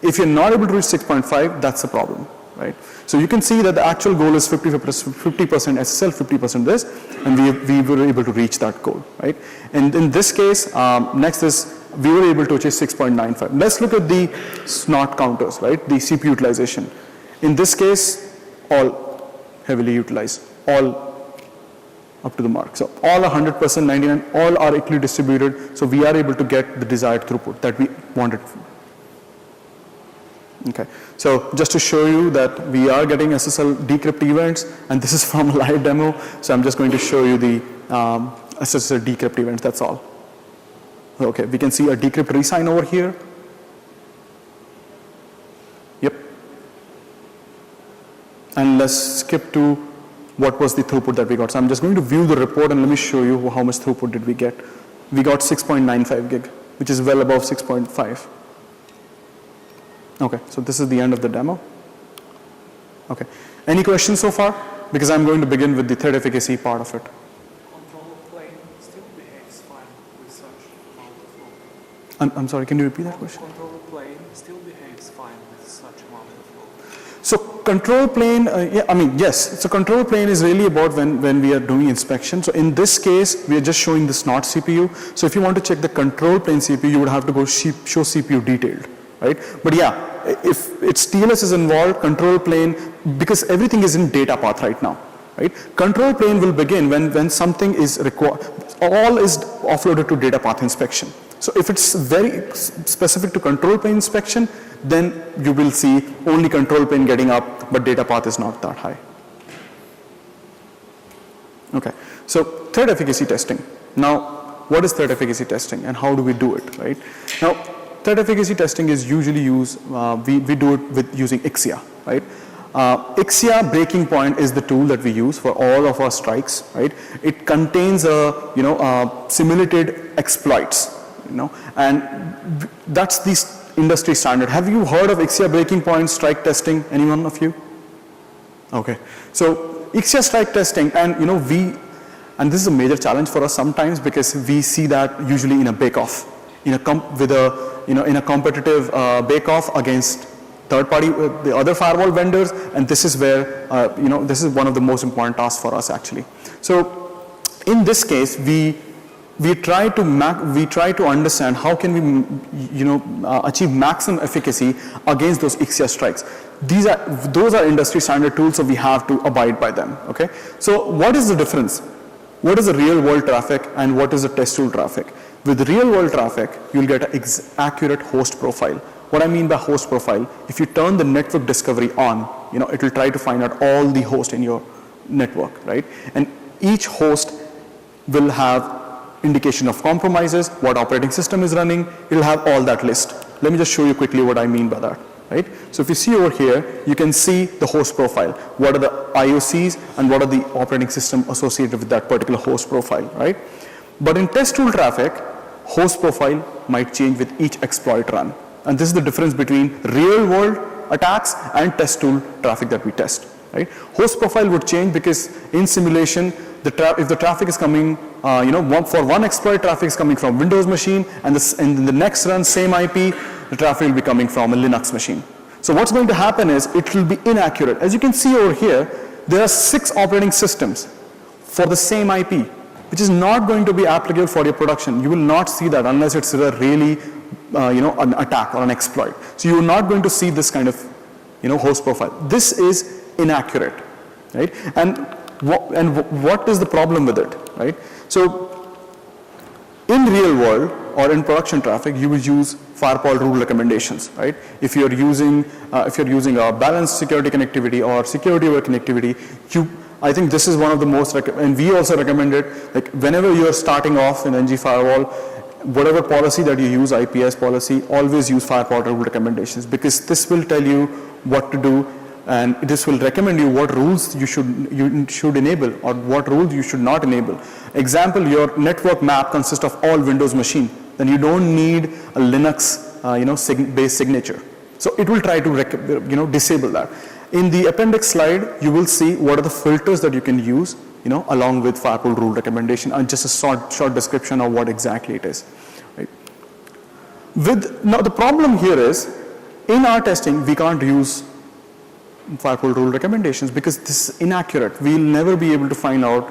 If you're not able to reach 6.5, that's a problem, right? So you can see that the actual goal is 50% SSL, 50% this, and we were able to reach that goal, right? And in this case, next is we were able to achieve 6.95. Let's look at the SNOT counters, right? The CPU utilization. In this case, all heavily utilized, all up to the mark. So all are 100%, 99, all are equally distributed. So we are able to get the desired throughput that we wanted. Okay, so just to show you that we are getting SSL decrypt events, and this is from a live demo. So I'm just going to show you the SSL decrypt events, that's all. Okay, we can see a decrypt resign over here. Yep. And let's skip to what was the throughput that we got. So I'm just going to view the report and let me show you how much throughput did we get. We got 6.95 gig, which is well above 6.5. Okay, so this is the end of the demo. Okay, any questions so far? Because I'm going to begin with the threat efficacy part of it. Control plane still behaves fine with such amount of flow. I'm sorry, can you repeat that question? Control plane still behaves fine with such amount of flow. So control plane, yes. So control plane is really about when we are doing inspection. So in this case, we are just showing the SNOT CPU. So if you want to check the control plane CPU, you would have to go show CPU detailed, right? But yeah, if it's TLS is involved, control plane, because everything is in data path right now, right? Control plane will begin when something is required, all is offloaded to data path inspection. So if it's very specific to control plane inspection, then you will see only control plane getting up, but data path is not that high. Okay, so threat efficacy testing. Now, what is threat efficacy testing and how do we do it, right? Now, threat efficacy testing is usually used, we do it with using Ixia, right? Ixia breaking point is the tool that we use for all of our strikes, right? It contains simulated exploits, and that's the industry standard. Have you heard of Ixia breaking point strike testing? Anyone of you? Okay, so Ixia strike testing, and and this is a major challenge for us sometimes because we see that usually in a bake-off, in a competitive bake-off against third-party, the other firewall vendors, and this is where this is one of the most important tasks for us actually. So in this case, we try to understand how can we achieve maximum efficacy against those Ixia strikes. Those are industry standard tools, so we have to abide by them. Okay. So what is the difference? What is the real world traffic and what is the test tool traffic? With real world traffic, you'll get an accurate host profile. What I mean by host profile, if you turn the network discovery on, it will try to find out all the hosts in your network, right? And each host will have indication of compromises, what operating system is running, it will have all that list. Let me just show you quickly what I mean by that, right? So if you see over here, you can see the host profile. What are the IOCs and what are the operating system associated with that particular host profile, right? But in test tool traffic, host profile might change with each exploit run. And this is the difference between real world attacks and test tool traffic that we test, right? Host profile would change because in simulation, if the traffic is coming, for one exploit, traffic is coming from Windows machine, and in the next run, same IP, the traffic will be coming from a Linux machine. So what's going to happen is it will be inaccurate. As you can see over here, there are 6 operating systems for the same IP, which is not going to be applicable for your production. You will not see that unless it's a really, an attack or an exploit. So you're not going to see this kind of, host profile. This is inaccurate, right? And what is the problem with it, right? So in real world or in production traffic, you will use FirePower rule recommendations, right? If you're using a balanced security connectivity or security aware connectivity, I think this is one of the most, and we also recommend it, like whenever you're starting off in NG firewall, whatever policy that you use, IPS policy, always use FirePower rule recommendations, because this will tell you what to do, and this will recommend you what rules you should enable or what rules you should not enable. Example, your network map consists of all Windows machine, then you don't need a Linux based signature. So it will try to disable that. In the appendix slide, you will see what are the filters that you can use, along with FirePower rule recommendation, and just a short description of what exactly it is. Right? Now the problem here is, in our testing, we can't use FirePower rule recommendations because this is inaccurate. We'll never be able to find out,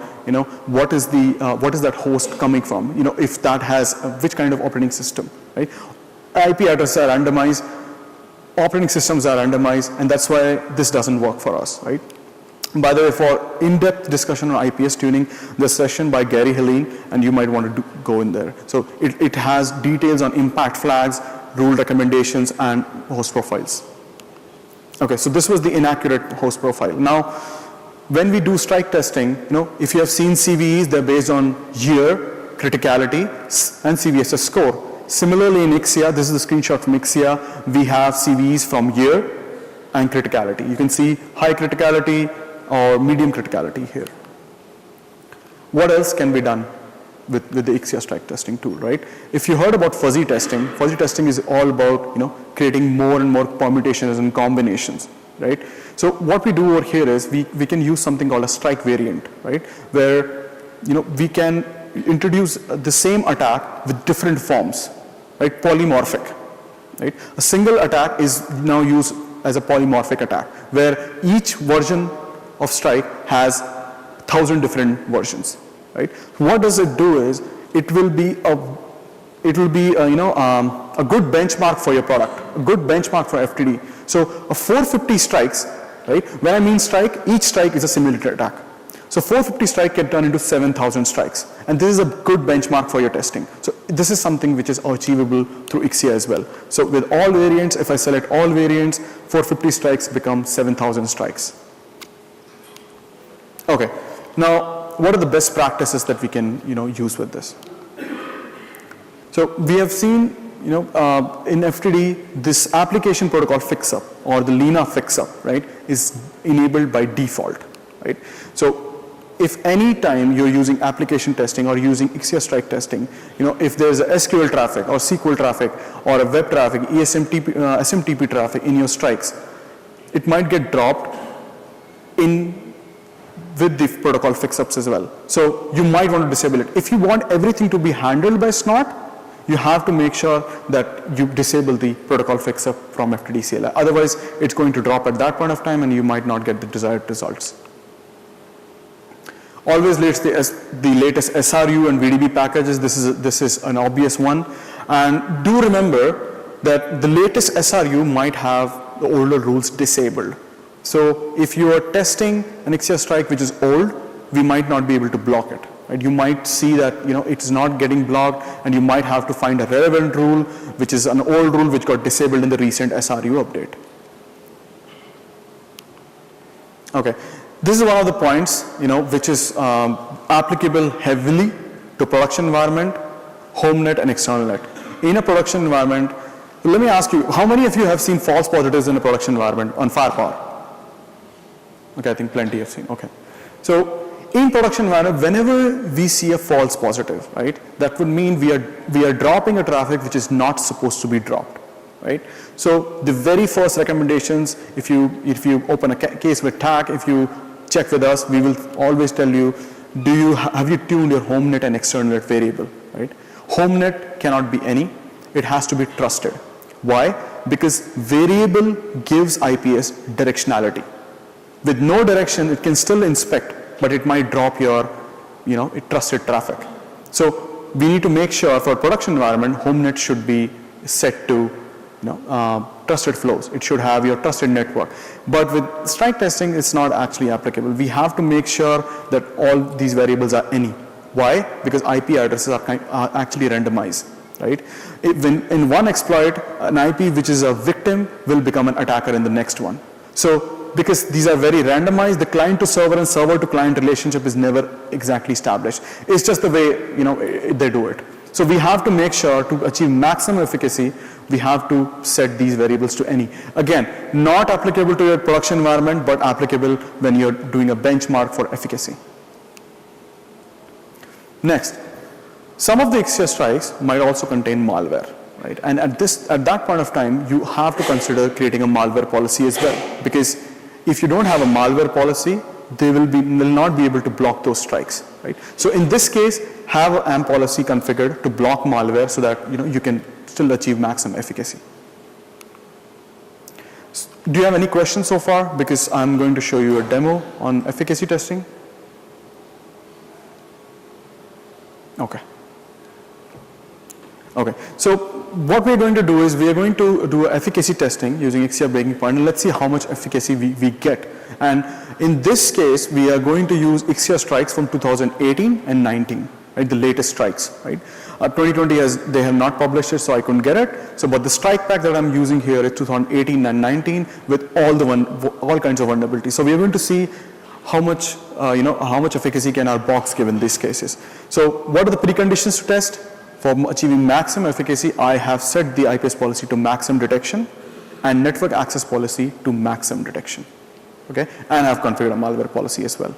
what is that host coming from, if that has which kind of operating system, right? IP addresses are randomized, operating systems are randomized, and that's why this doesn't work for us, right? By the way, for in-depth discussion on IPS tuning, the session by Gary Helene, and you might want to go in there. So it has details on impact flags, rule recommendations, and host profiles. Okay, so this was the inaccurate host profile. Now, when we do strike testing, if you have seen CVEs, they're based on year, criticality, and CVSS score. Similarly in Ixia, this is the screenshot from Ixia, we have CVEs from year and criticality. You can see high criticality or medium criticality here. What else can be done with the Ixia strike testing tool, right? If you heard about fuzzy testing is all about, creating more and more permutations and combinations, right? So what we do over here is we can use something called a strike variant, right? Where, we can introduce the same attack with different forms, right? Polymorphic, right? A single attack is now used as a polymorphic attack, where each version of strike has 1,000 different versions, right? What does it do is it will be a good benchmark for your product, a good benchmark for FTD. So a 450 strikes, right? When I mean strike, each strike is a simulated attack. So 450 strike can turn into 7,000 strikes, and this is a good benchmark for your testing. So this is something which is achievable through Ixia as well. So with all variants, if I select all variants, 450 strikes become 7,000 strikes. Okay, now what are the best practices that we can use with this? So we have seen in FTD, this application protocol fix-up or the Lena fix-up, right, is enabled by default, right? So if any time you're using application testing or using Ixia strike testing, if there's a SQL traffic or SQL traffic or a web traffic, SMTP traffic in your strikes, it might get dropped in with the protocol fix-ups as well. So you might want to disable it. If you want everything to be handled by Snort, you have to make sure that you disable the protocol fix-up from FTD CLI. Otherwise, it's going to drop at that point of time and you might not get the desired results. Always the latest SRU and VDB packages. This is an obvious one. And do remember that the latest SRU might have the older rules disabled. So if you are testing an Ixia strike which is old, we might not be able to block it. Right? You might see that it's not getting blocked, and you might have to find a relevant rule, which is an old rule which got disabled in the recent SRU update. Okay, this is one of the points which is applicable heavily to production environment, home net, and external net. In a production environment, let me ask you, how many of you have seen false positives in a production environment on FirePower? Okay, I think plenty have seen. Okay, so in production environment, whenever we see a false positive, right, that would mean we are dropping a traffic which is not supposed to be dropped, right? So the very first recommendations, if you open a case with TAC, if you check with us, we will always tell you, have you tuned your home net and external net variable, right? Home net cannot be any, it has to be trusted. Why? Because variable gives IPS directionality. With no direction, it can still inspect, but it might drop your, trusted traffic. So we need to make sure for production environment, home net should be set to, trusted flows. It should have your trusted network. But with strike testing, it's not actually applicable. We have to make sure that all these variables are any. Why? Because IP addresses are actually randomized, right? In one exploit, an IP which is a victim will become an attacker in the next one. So because these are very randomized, the client to server and server to client relationship is never exactly established. It's just the way they do it. So we have to make sure to achieve maximum efficacy, we have to set these variables to any. Again, not applicable to your production environment, but applicable when you're doing a benchmark for efficacy. Next, some of the Ixia strikes might also contain malware. Right? And at that point of time, you have to consider creating a malware policy as well, because if you don't have a malware policy, they will not be able to block those strikes. Right? So in this case, have an AMP policy configured to block malware so that you can still achieve maximum efficacy. Do you have any questions so far? Because I'm going to show you a demo on efficacy testing. Okay. Okay, so what we're going to do is we are going to do efficacy testing using Ixia breaking point, and let's see how much efficacy we get. And in this case, we are going to use Ixia strikes from 2018 and 19, right, the latest strikes, right? 2020 they have not published it, so I couldn't get it. So, but the strike pack that I'm using here is 2018 and 19 with all kinds of vulnerabilities. So we are going to see how much, how much efficacy can our box give in these cases. So what are the preconditions to test? For achieving maximum efficacy, I have set the IPS policy to maximum detection and network access policy to maximum detection. Okay, and I've configured a malware policy as well.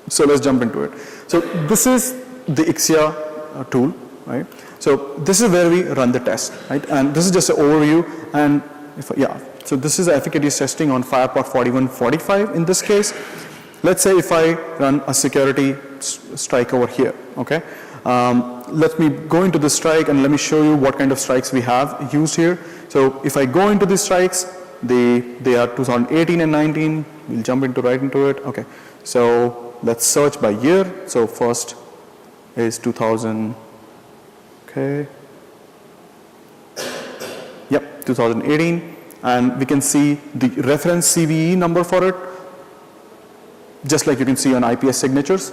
So let's jump into it. So this is the Ixia tool, right? So this is where we run the test, right? And this is just an overview. And so this is efficacy testing on FirePower 4145 in this case. Let's say if I run a security strike over here, okay? Let me go into the strike and let me show you what kind of strikes we have used here. So if I go into these strikes, they are 2018 and 19. We'll jump right into it. Okay. So let's search by year. So first is 2000. Okay. Yep, 2018, and we can see the reference CVE number for it, just like you can see on IPS signatures.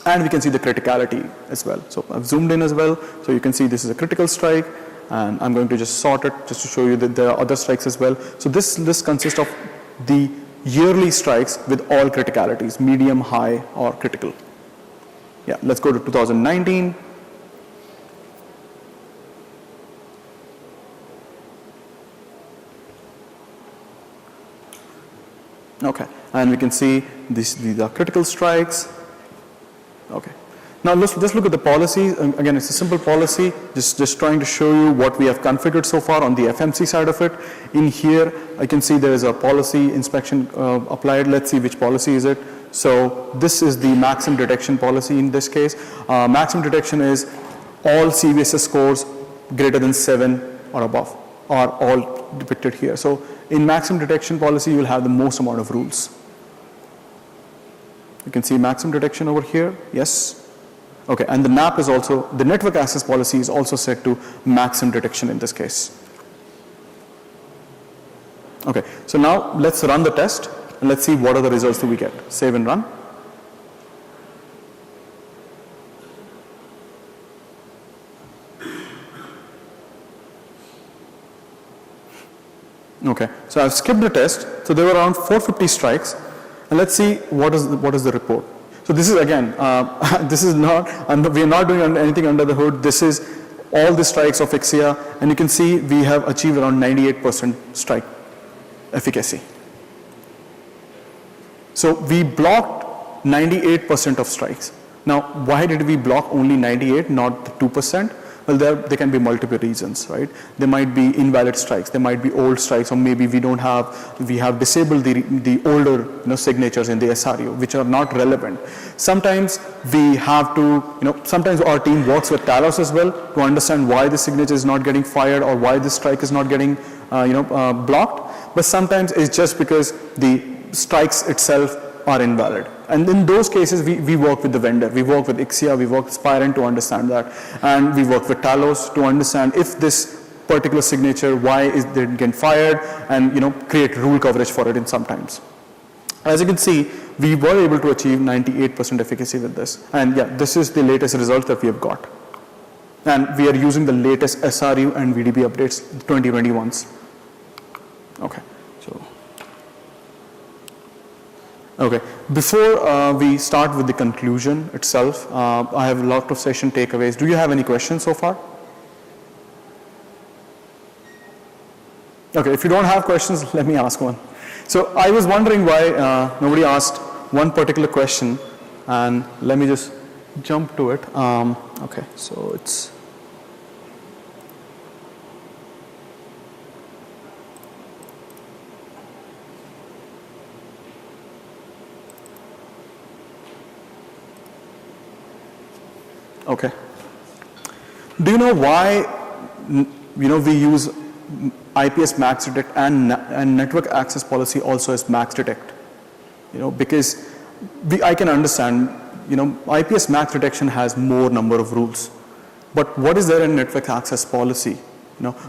And we can see the criticality as well. So I've zoomed in as well. So you can see this is a critical strike, and I'm going to just sort it just to show you that there are other strikes as well. So this list consists of the yearly strikes with all criticalities, medium, high, or critical. Yeah, let's go to 2019. and we can see these are critical strikes. Okay. Now let's just look at the policy. Again, it's a simple policy, just trying to show you what we have configured so far on the FMC side of it. In here, I can see there is a policy inspection applied. Let's see which policy is it. So this is the maximum detection policy in this case. Maximum detection is all CVSS scores greater than 7 or above are all depicted here. So in maximum detection policy, you will have the most amount of rules. You can see maximum detection over here, yes. Okay, and the NAP is also, the network access policy is also set to maximum detection in this case. Okay, so now let's run the test and let's see what are the results that we get. Save and run. Okay, so I've skipped the test. So there were around 450 strikes, and let's see what is the report. So this is again, this is not, we are not doing anything under the hood. This is all the strikes of Ixia, and you can see we have achieved around 98% strike efficacy. So we blocked 98% of strikes. Now, why did we block only 98, not the 2%? Well, there can be multiple reasons, right? There might be invalid strikes, there might be old strikes, or maybe we have disabled the older signatures in the SRU, which are not relevant. Sometimes we have to, sometimes our team works with Talos as well to understand why the signature is not getting fired or why the strike is not getting, blocked. But sometimes it's just because the strikes itself are invalid. And in those cases, we work with the vendor. We work with Ixia, we work with Spirent to understand that. And we work with Talos to understand if this particular signature, why is it getting fired, and create rule coverage for it in sometimes. As you can see, we were able to achieve 98% efficacy with this. And yeah, this is the latest result that we have got. And we are using the latest SRU and VDB updates, 2021s. Okay. Okay, before we start with the conclusion itself, I have a lot of session takeaways. Do you have any questions so far? Okay, if you don't have questions, let me ask one. So I was wondering why nobody asked one particular question, and let me just jump to it. Okay, so it's... Okay. Do you know why we use IPS max detect and network access policy also as max detect? Because I can understand, IPS max detection has more number of rules. But what is there in network access policy?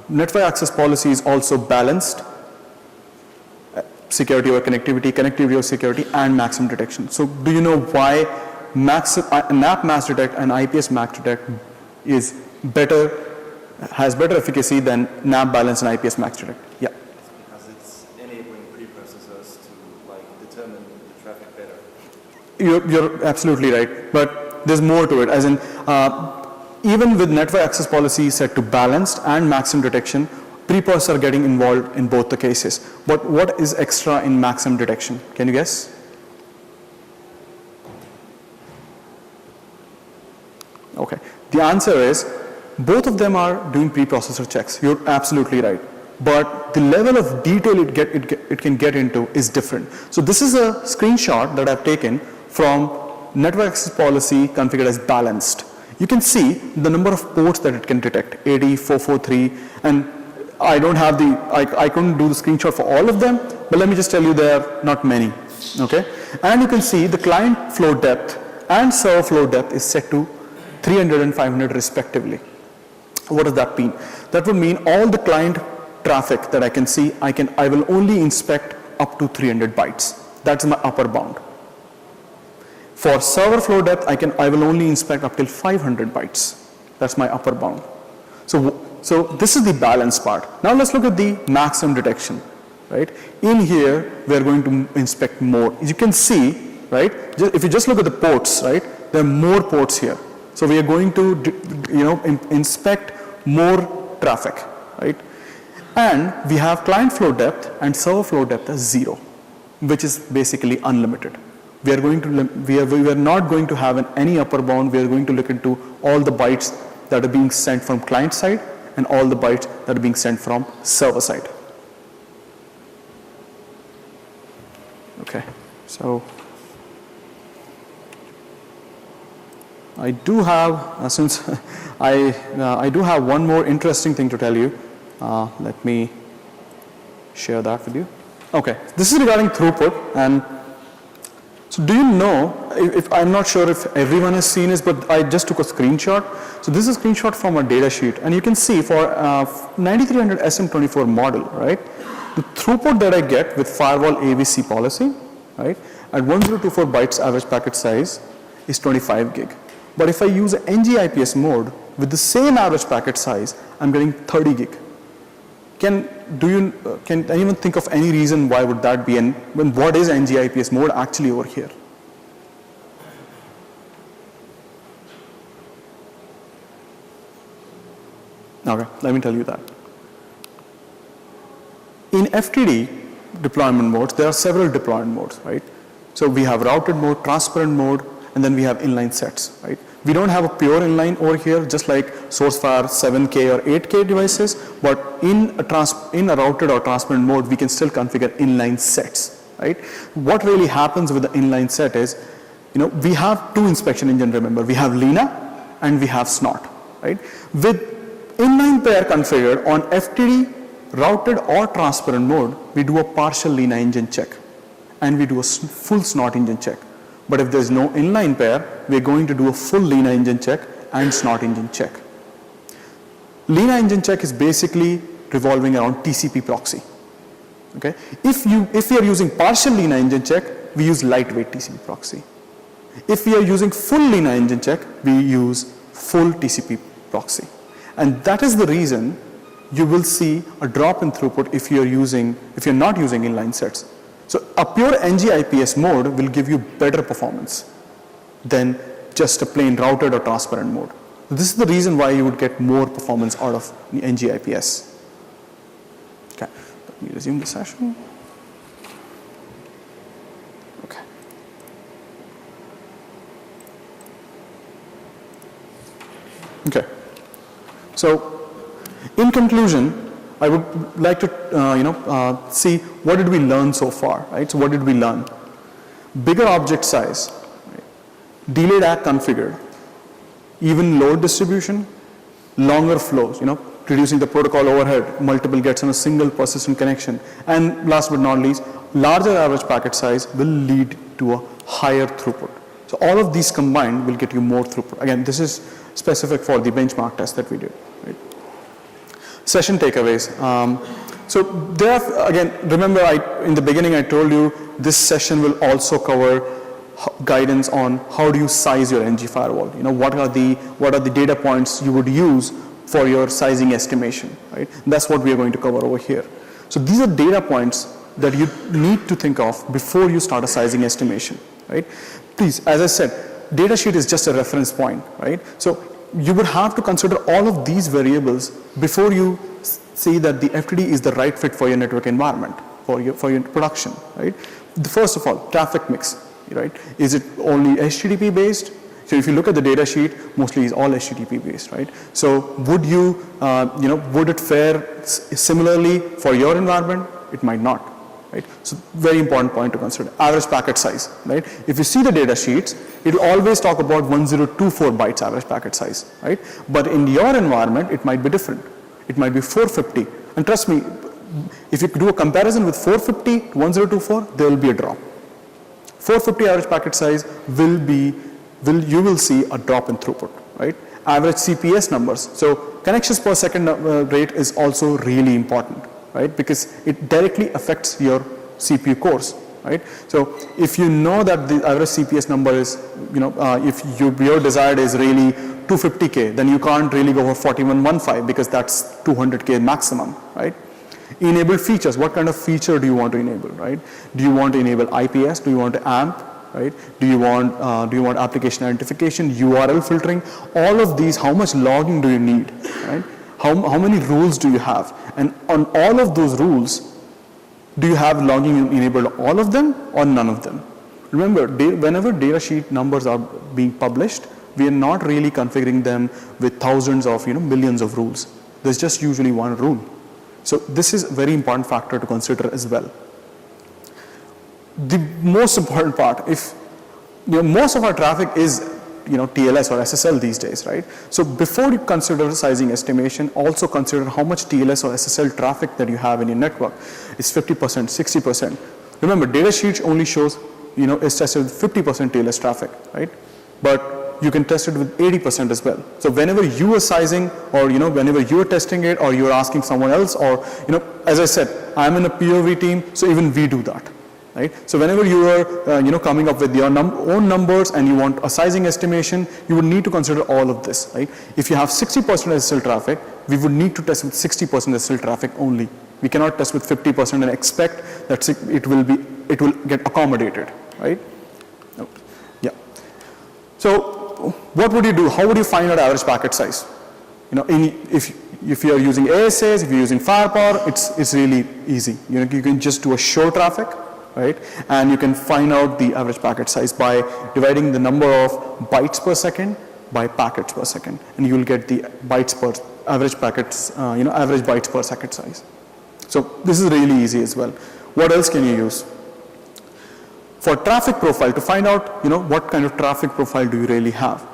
Network access policy is also balanced security over connectivity, connectivity over security, and maximum detection. So do you know why NAP max detect and IPS max detect has better efficacy than NAP balance and IPS max detect? Yeah. It's because it's enabling preprocessors to determine the traffic better. You're absolutely right, but there's more to it. As in, even with network access policy set to balanced and maximum detection, preprocessors are getting involved in both the cases. But what is extra in maximum detection? Can you guess? Okay, the answer is both of them are doing preprocessor checks. You're absolutely right. But the level of detail it can get into is different. So this is a screenshot that I've taken from network access policy configured as balanced. You can see the number of ports that it can detect, 80, 443, and I don't have I couldn't do the screenshot for all of them, but let me just tell you there are not many, okay? And you can see the client flow depth and server flow depth is set to 300 and 500 respectively. What does that mean? That would mean all the client traffic that I can see, I will only inspect up to 300 bytes. That's my upper bound. For server flow depth, I will only inspect up till 500 bytes. That's my upper bound. So this is the balance part. Now let's look at the maximum detection, right? In here, we're going to inspect more. As you can see, right? If you just look at the ports, right? There are more ports here. So we are going to, inspect more traffic, right? And we have client flow depth and server flow depth as 0. which is basically unlimited. We are going to we are not going to have any upper bound. We are going to look into all the bytes that are being sent from client side and all the bytes that are being sent from server side. Okay, so I do have, since I do have one more interesting thing to tell you. Let me share that with you. Okay, this is regarding throughput. And so do you know, if I'm not sure if everyone has seen this, but I just took a screenshot. So this is a screenshot from a data sheet. And you can see for 9300 SM24 model, right, the throughput that I get with firewall AVC policy, right, at 1024 bytes average packet size is 25 gig. But if I use an NG-IPS mode with the same average packet size, I'm getting 30 gig. Can anyone think of any reason why would that be, and what is NG-IPS mode actually over here? Okay, let me tell you that. In FTD deployment modes, there are several deployment modes, right? So we have routed mode, transparent mode, and then we have inline sets, right? We don't have a pure inline over here, just like SourceFire 7K or 8K devices, but in a routed or transparent mode, we can still configure inline sets, right? What really happens with the inline set is, we have two inspection engines, remember. We have Lena and we have Snort, right? With inline pair configured on FTD, routed or transparent mode, we do a partial Lena engine check and we do a full Snort engine check. But if there's no inline pair, we're going to do a full Lena engine check and Snort engine check. Lena engine check is basically revolving around TCP proxy. Okay? If we are using partial Lena engine check, we use lightweight TCP proxy. If we are using full Lena engine check, we use full TCP proxy. And that is the reason you will see a drop in throughput if you're not using inline sets. So a pure NG-IPS mode will give you better performance than just a plain routed or transparent mode. This is the reason why you would get more performance out of the NG-IPS. Okay, let me resume the session. Okay. Okay. So, in conclusion, I would like to, see what did we learn so far, right? So what did we learn? Bigger object size, right? Delayed ACK configured, even load distribution, longer flows, reducing the protocol overhead, multiple gets on a single persistent connection, and last but not least, larger average packet size will lead to a higher throughput. So all of these combined will get you more throughput. Again, this is specific for the benchmark test that we did, right? Session takeaways. So there are, again, remember in the beginning I told you this session will also cover guidance on how do you size your NG firewall. What are the data points you would use for your sizing estimation, right? And that's what we are going to cover over here. So these are data points that you need to think of before you start a sizing estimation, right? Please, as I said, data sheet is just a reference point, right? So you would have to consider all of these variables before you see that the FTD is the right fit for your network environment, for your production, right? First of all, traffic mix, right? Is it only HTTP based? So if you look at the data sheet, mostly it's all HTTP based, right? So would would it fare similarly for your environment? It might not, right? So very important point to consider. Average packet size, right? If you see the data sheets, it will always talk about 1024 bytes average packet size, right? But in your environment, it might be different. It might be 450. And trust me, if you do a comparison with 450 to 1024, there will be a drop. 450 average packet size you will see a drop in throughput, right? Average CPS numbers. So connections per second rate is also really important, right? Because it directly affects your CPU cores, right? So if you know that the average CPS number is, if your desired is really 250K, then you can't really go for 4115 because that's 200K maximum, right? Enable features. What kind of feature do you want to enable, right? Do you want to enable IPS? Do you want to AMP, right? Do you want application identification, URL filtering? All of these, how much logging do you need, right? How many rules do you have? And on all of those rules, Do you have logging enabled all of them or none of them? Remember, whenever data sheet numbers are being published, we are not really configuring them with thousands of, millions of rules. There's just usually one rule. So this is a very important factor to consider as well. The most important part, if most of our traffic is TLS or SSL these days, right? So before you consider sizing estimation, also consider how much TLS or SSL traffic that you have in your network. Is 50%, 60%. Remember, data sheet only shows, is tested with 50% TLS traffic, right? But you can test it with 80% as well. So whenever you are sizing, or whenever you are testing it, or you're asking someone else, or as I said, I'm in a POV team, so even we do that. Right? So whenever you are coming up with your own numbers and you want a sizing estimation, you would need to consider all of this. Right? If you have 60% SSL traffic, we would need to test with 60% SSL traffic only. We cannot test with 50% and expect that it will get accommodated. Right? Yeah. So what would you do? How would you find out average packet size? If you are using ASAs, if you're using FirePower, it's really easy. You can just do a show traffic. Right? And you can find out the average packet size by dividing the number of bytes per second by packets per second, and you will get the bytes per average packets, average bytes per second size. So this is really easy as well. What else can you use? For traffic profile, to find out what kind of traffic profile do you really have,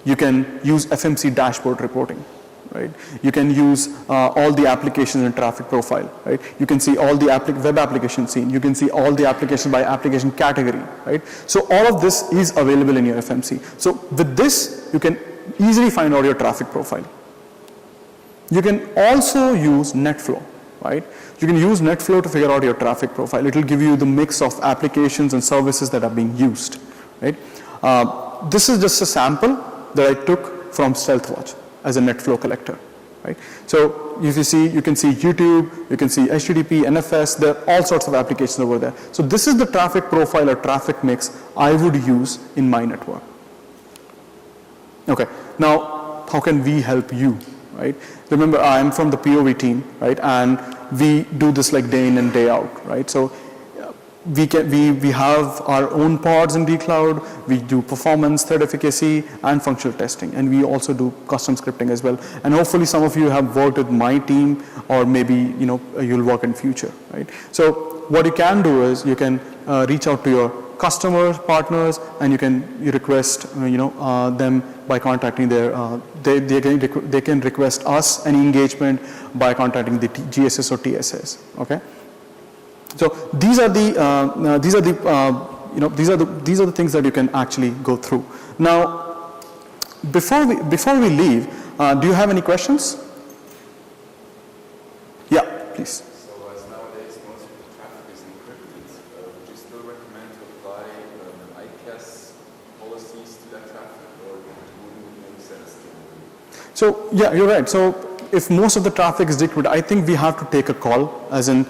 you can use FMC dashboard reporting. Right? You can use all the applications in traffic profile. Right? You can see all the web application scene. You can see all the applications by application category. Right? So all of this is available in your FMC. So with this, you can easily find out your traffic profile. You can also use NetFlow. Right? You can use NetFlow to figure out your traffic profile. It will give you the mix of applications and services that are being used. Right? This is just a sample that I took from StealthWatch as a NetFlow collector, right? So you can see YouTube, you can see HTTP, NFS, there are all sorts of applications over there. So this is the traffic profile or traffic mix I would use in my network. Okay, now how can we help you, right? Remember, I'm from the POV team, right? And we do this like day in and day out, right? So we have our own pods in dcloud, we do performance, threat efficacy, and functional testing, and we also do custom scripting as well. And hopefully some of you have worked with my team, or maybe you'll work in future, right? So what you can do is you can reach out to your customers, partners, and you request them by contacting their they can request us any engagement by contacting the GSS or TSS. Okay. So these are the things that you can actually go through. Now, before we leave, do you have any questions? Yeah, please. So as nowadays most of the traffic is encrypted, would you still recommend to apply ICAS policies to that traffic, or would it make sense to? So yeah, you're right. So if most of the traffic is decrypted, I think we have to take a call, as in.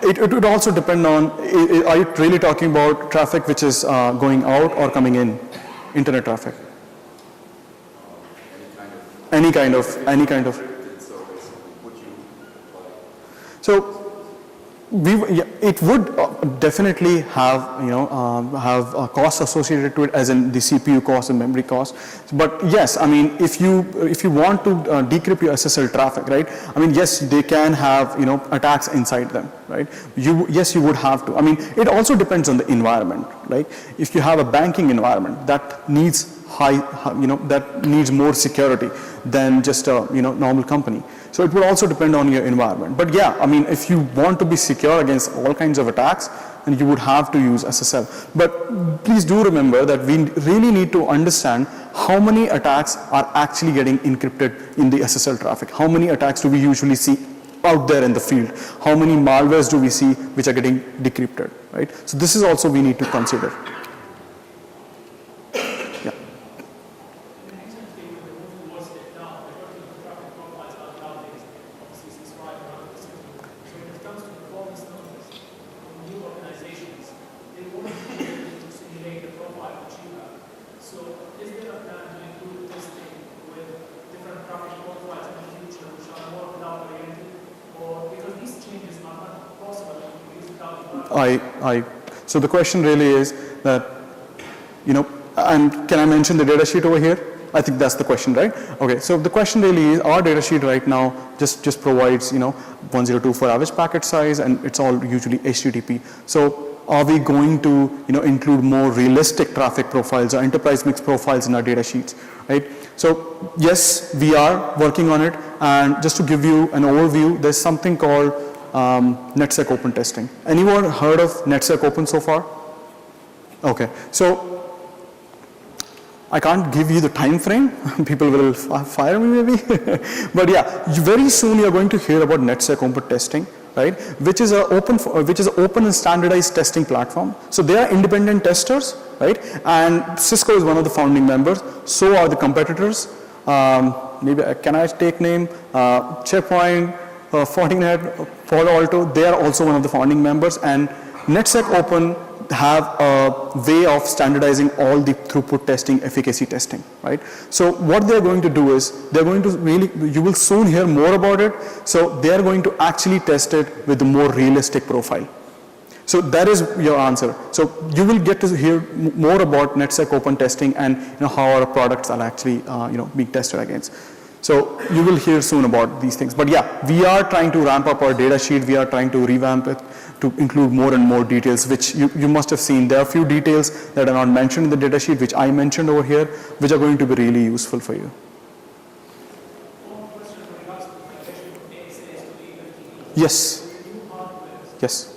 It would also depend on, are you really talking about traffic which is going out or coming in, internet traffic? Any kind of. So it would definitely have a cost associated to it, as in the CPU cost and memory cost. But yes, I mean, if you want to decrypt your SSL traffic, right? I mean, yes, they can have attacks inside them, right? Yes, you would have to. I mean, it also depends on the environment, right? If you have a banking environment that needs that needs more security than just a normal company. So it will also depend on your environment. But yeah, I mean, if you want to be secure against all kinds of attacks, then you would have to use SSL. But please do remember that we really need to understand how many attacks are actually getting encrypted in the SSL traffic. How many attacks do we usually see out there in the field? How many malwares do we see which are getting decrypted, right? So this is also we need to consider. Or because these changes are not possible So the question really is that, and can I mention the data sheet over here? I think that's the question, right? Okay, so the question really is, our data sheet right now just provides, 1024 average packet size, and it's all usually HTTP. So are we going to, include more realistic traffic profiles or enterprise mix profiles in our data sheets, right? So yes, we are working on it, and just to give you an overview, there's something called NetSec Open testing. Anyone heard of NetSec Open so far? Okay, so I can't give you the time frame. People will fire me maybe. But yeah, very soon you're going to hear about NetSec Open testing, right? Which is an open and standardized testing platform. So they are independent testers, right? And Cisco is one of the founding members. So are the competitors. Maybe can I take name? Checkpoint, Fortinet, Palo Alto. They are also one of the founding members. And NetSec Open have a way of standardizing all the throughput testing, efficacy testing, right? So what they're going to do is, they're going to really, you will soon hear more about it, so they're going to actually test it with a more realistic profile. So that is your answer. So you will get to hear more about NetSec Open testing and how our products are actually being tested against. So you will hear soon about these things. But yeah, we are trying to ramp up our data sheet. We are trying to revamp it to include more and more details, which you must have seen. There are a few details that are not mentioned in the data sheet, which I mentioned over here, which are going to be really useful for you. Yes. Yes.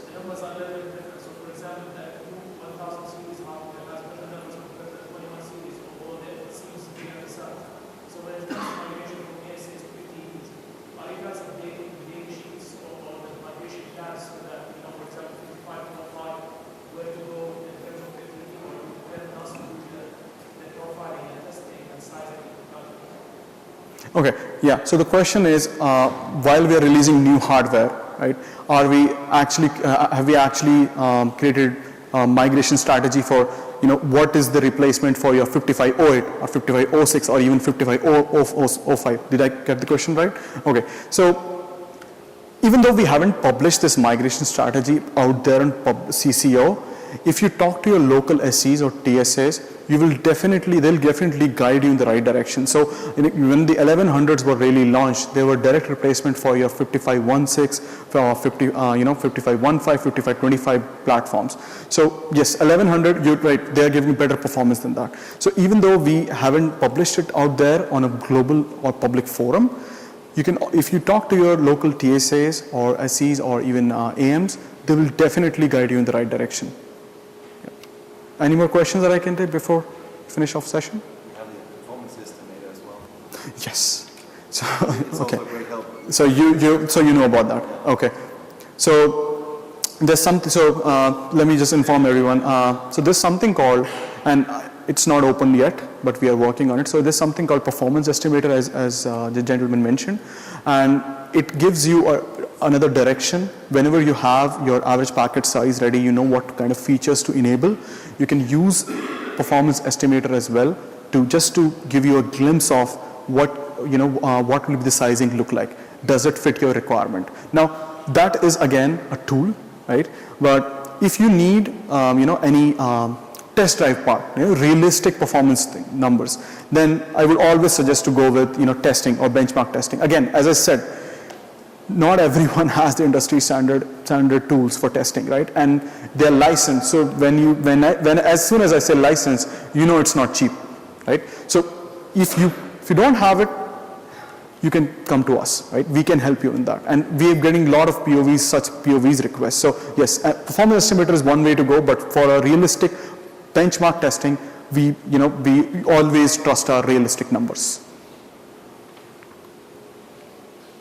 Okay, yeah, so the question is, while we are releasing new hardware, right, have we actually created a migration strategy for, what is the replacement for your 5508 or 5506 or even 5505? Did I get the question right? Okay, so even though we haven't published this migration strategy out there in CCO, if you talk to your local SEs or TSAs, they'll definitely guide you in the right direction. So when the 1100s were really launched, they were direct replacement for your 5516, 5515, 5525 platforms. So yes, 1100, you're right, they're giving better performance than that. So even though we haven't published it out there on a global or public forum, if you talk to your local TSAs or SEs or even AMs, they will definitely guide you in the right direction. Any more questions that I can take before finish off session? We have the performance estimator as well. Yes. So, It's okay. also a great help. So you know about that. Okay. So there's something. So let me just inform everyone. So there's something called, and it's not open yet, but we are working on it. So there's something called performance estimator, as the gentleman mentioned, and it gives you another direction. Whenever you have your average packet size ready, you know what kind of features to enable. You can use performance estimator as well to give you a glimpse of what will be the sizing look like. Does it fit your requirement? Now that is again a tool, right? But if you need any test drive part, realistic performance numbers, then I would always suggest to go with testing or benchmark testing. Again, as I said, not everyone has the industry standard tools for testing, right? And they're licensed. So as soon as I say license, it's not cheap, right? So if you don't have it, you can come to us, right? We can help you in that. And we are getting a lot of POVs, such POVs requests. So yes, performance estimator is one way to go, but for a realistic benchmark testing, we always trust our realistic numbers.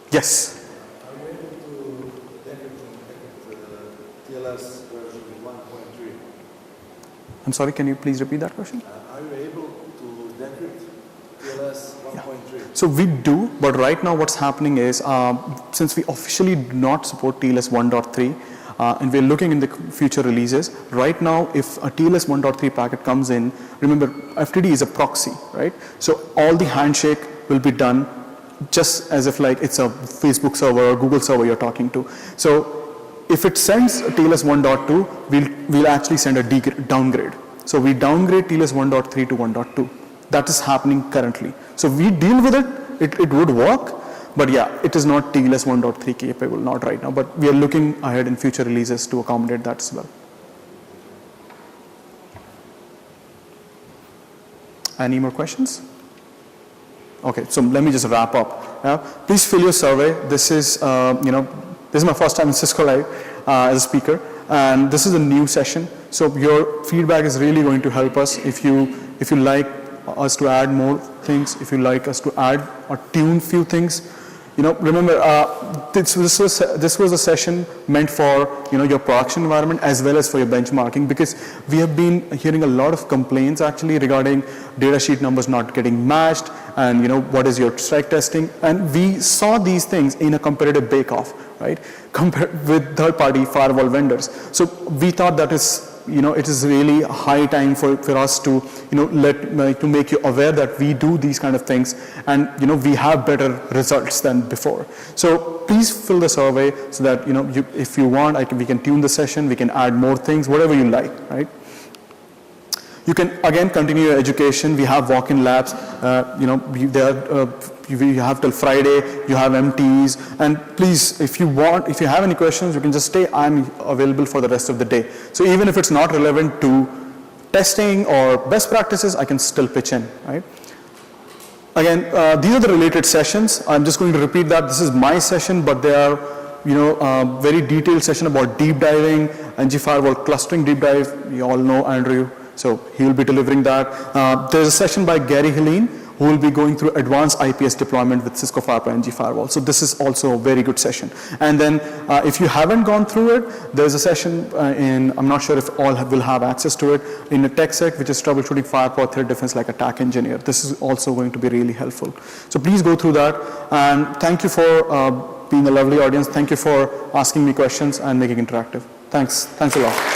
Yes. I'm sorry, can you please repeat that question? Are you able to decrypt TLS 1.3? So we do, but right now what's happening is, since we officially do not support TLS 1.3, and we're looking in the future releases, right now if a TLS 1.3 packet comes in, remember FTD is a proxy, right? So all the handshake will be done just as if like it's a Facebook server or Google server you're talking to. So if it sends TLS 1.2, we'll actually send a downgrade. So we downgrade TLS 1.3 to 1.2. That is happening currently. So we deal with it. It would work, but yeah, it is not TLS 1.3 capable, not right now. But we are looking ahead in future releases to accommodate that as well. Any more questions? Okay, so let me just wrap up. Please fill your survey. This is, this is my first time in Cisco Live as a speaker, and this is a new session. So your feedback is really going to help us. If you like us to add more things, if you like us to add or tune few things, remember this was a session meant for your production environment as well as for your benchmarking, because we have been hearing a lot of complaints actually regarding data sheet numbers not getting matched, and what is your strike testing, and we saw these things in a competitive bake-off, right, compared with third-party firewall vendors. So we thought that is it is really high time for us to to make you aware that we do these kind of things, and we have better results than before. So please fill the survey so that if you want, we can tune the session, we can add more things, whatever you like, right? You can again continue your education. We have walk-in labs. We have till Friday. You have MTs, and please, if you have any questions, you can just stay. I'm available for the rest of the day. So even if it's not relevant to testing or best practices, I can still pitch in, right? Again, these are the related sessions. I'm just going to repeat that. This is my session, but they are very detailed session about deep diving, NG firewall clustering deep dive. You all know Andrew. So he will be delivering that. There's a session by Gary Helene, who will be going through advanced IPS deployment with Cisco FirePower NG firewall. So this is also a very good session. And then if you haven't gone through it, there's a session I'm not sure if all will have access to it, in a TechSec, which is troubleshooting firewall threat defense like attack engineer. This is also going to be really helpful. So please go through that. And thank you for being a lovely audience. Thank you for asking me questions and making it interactive. Thanks a lot.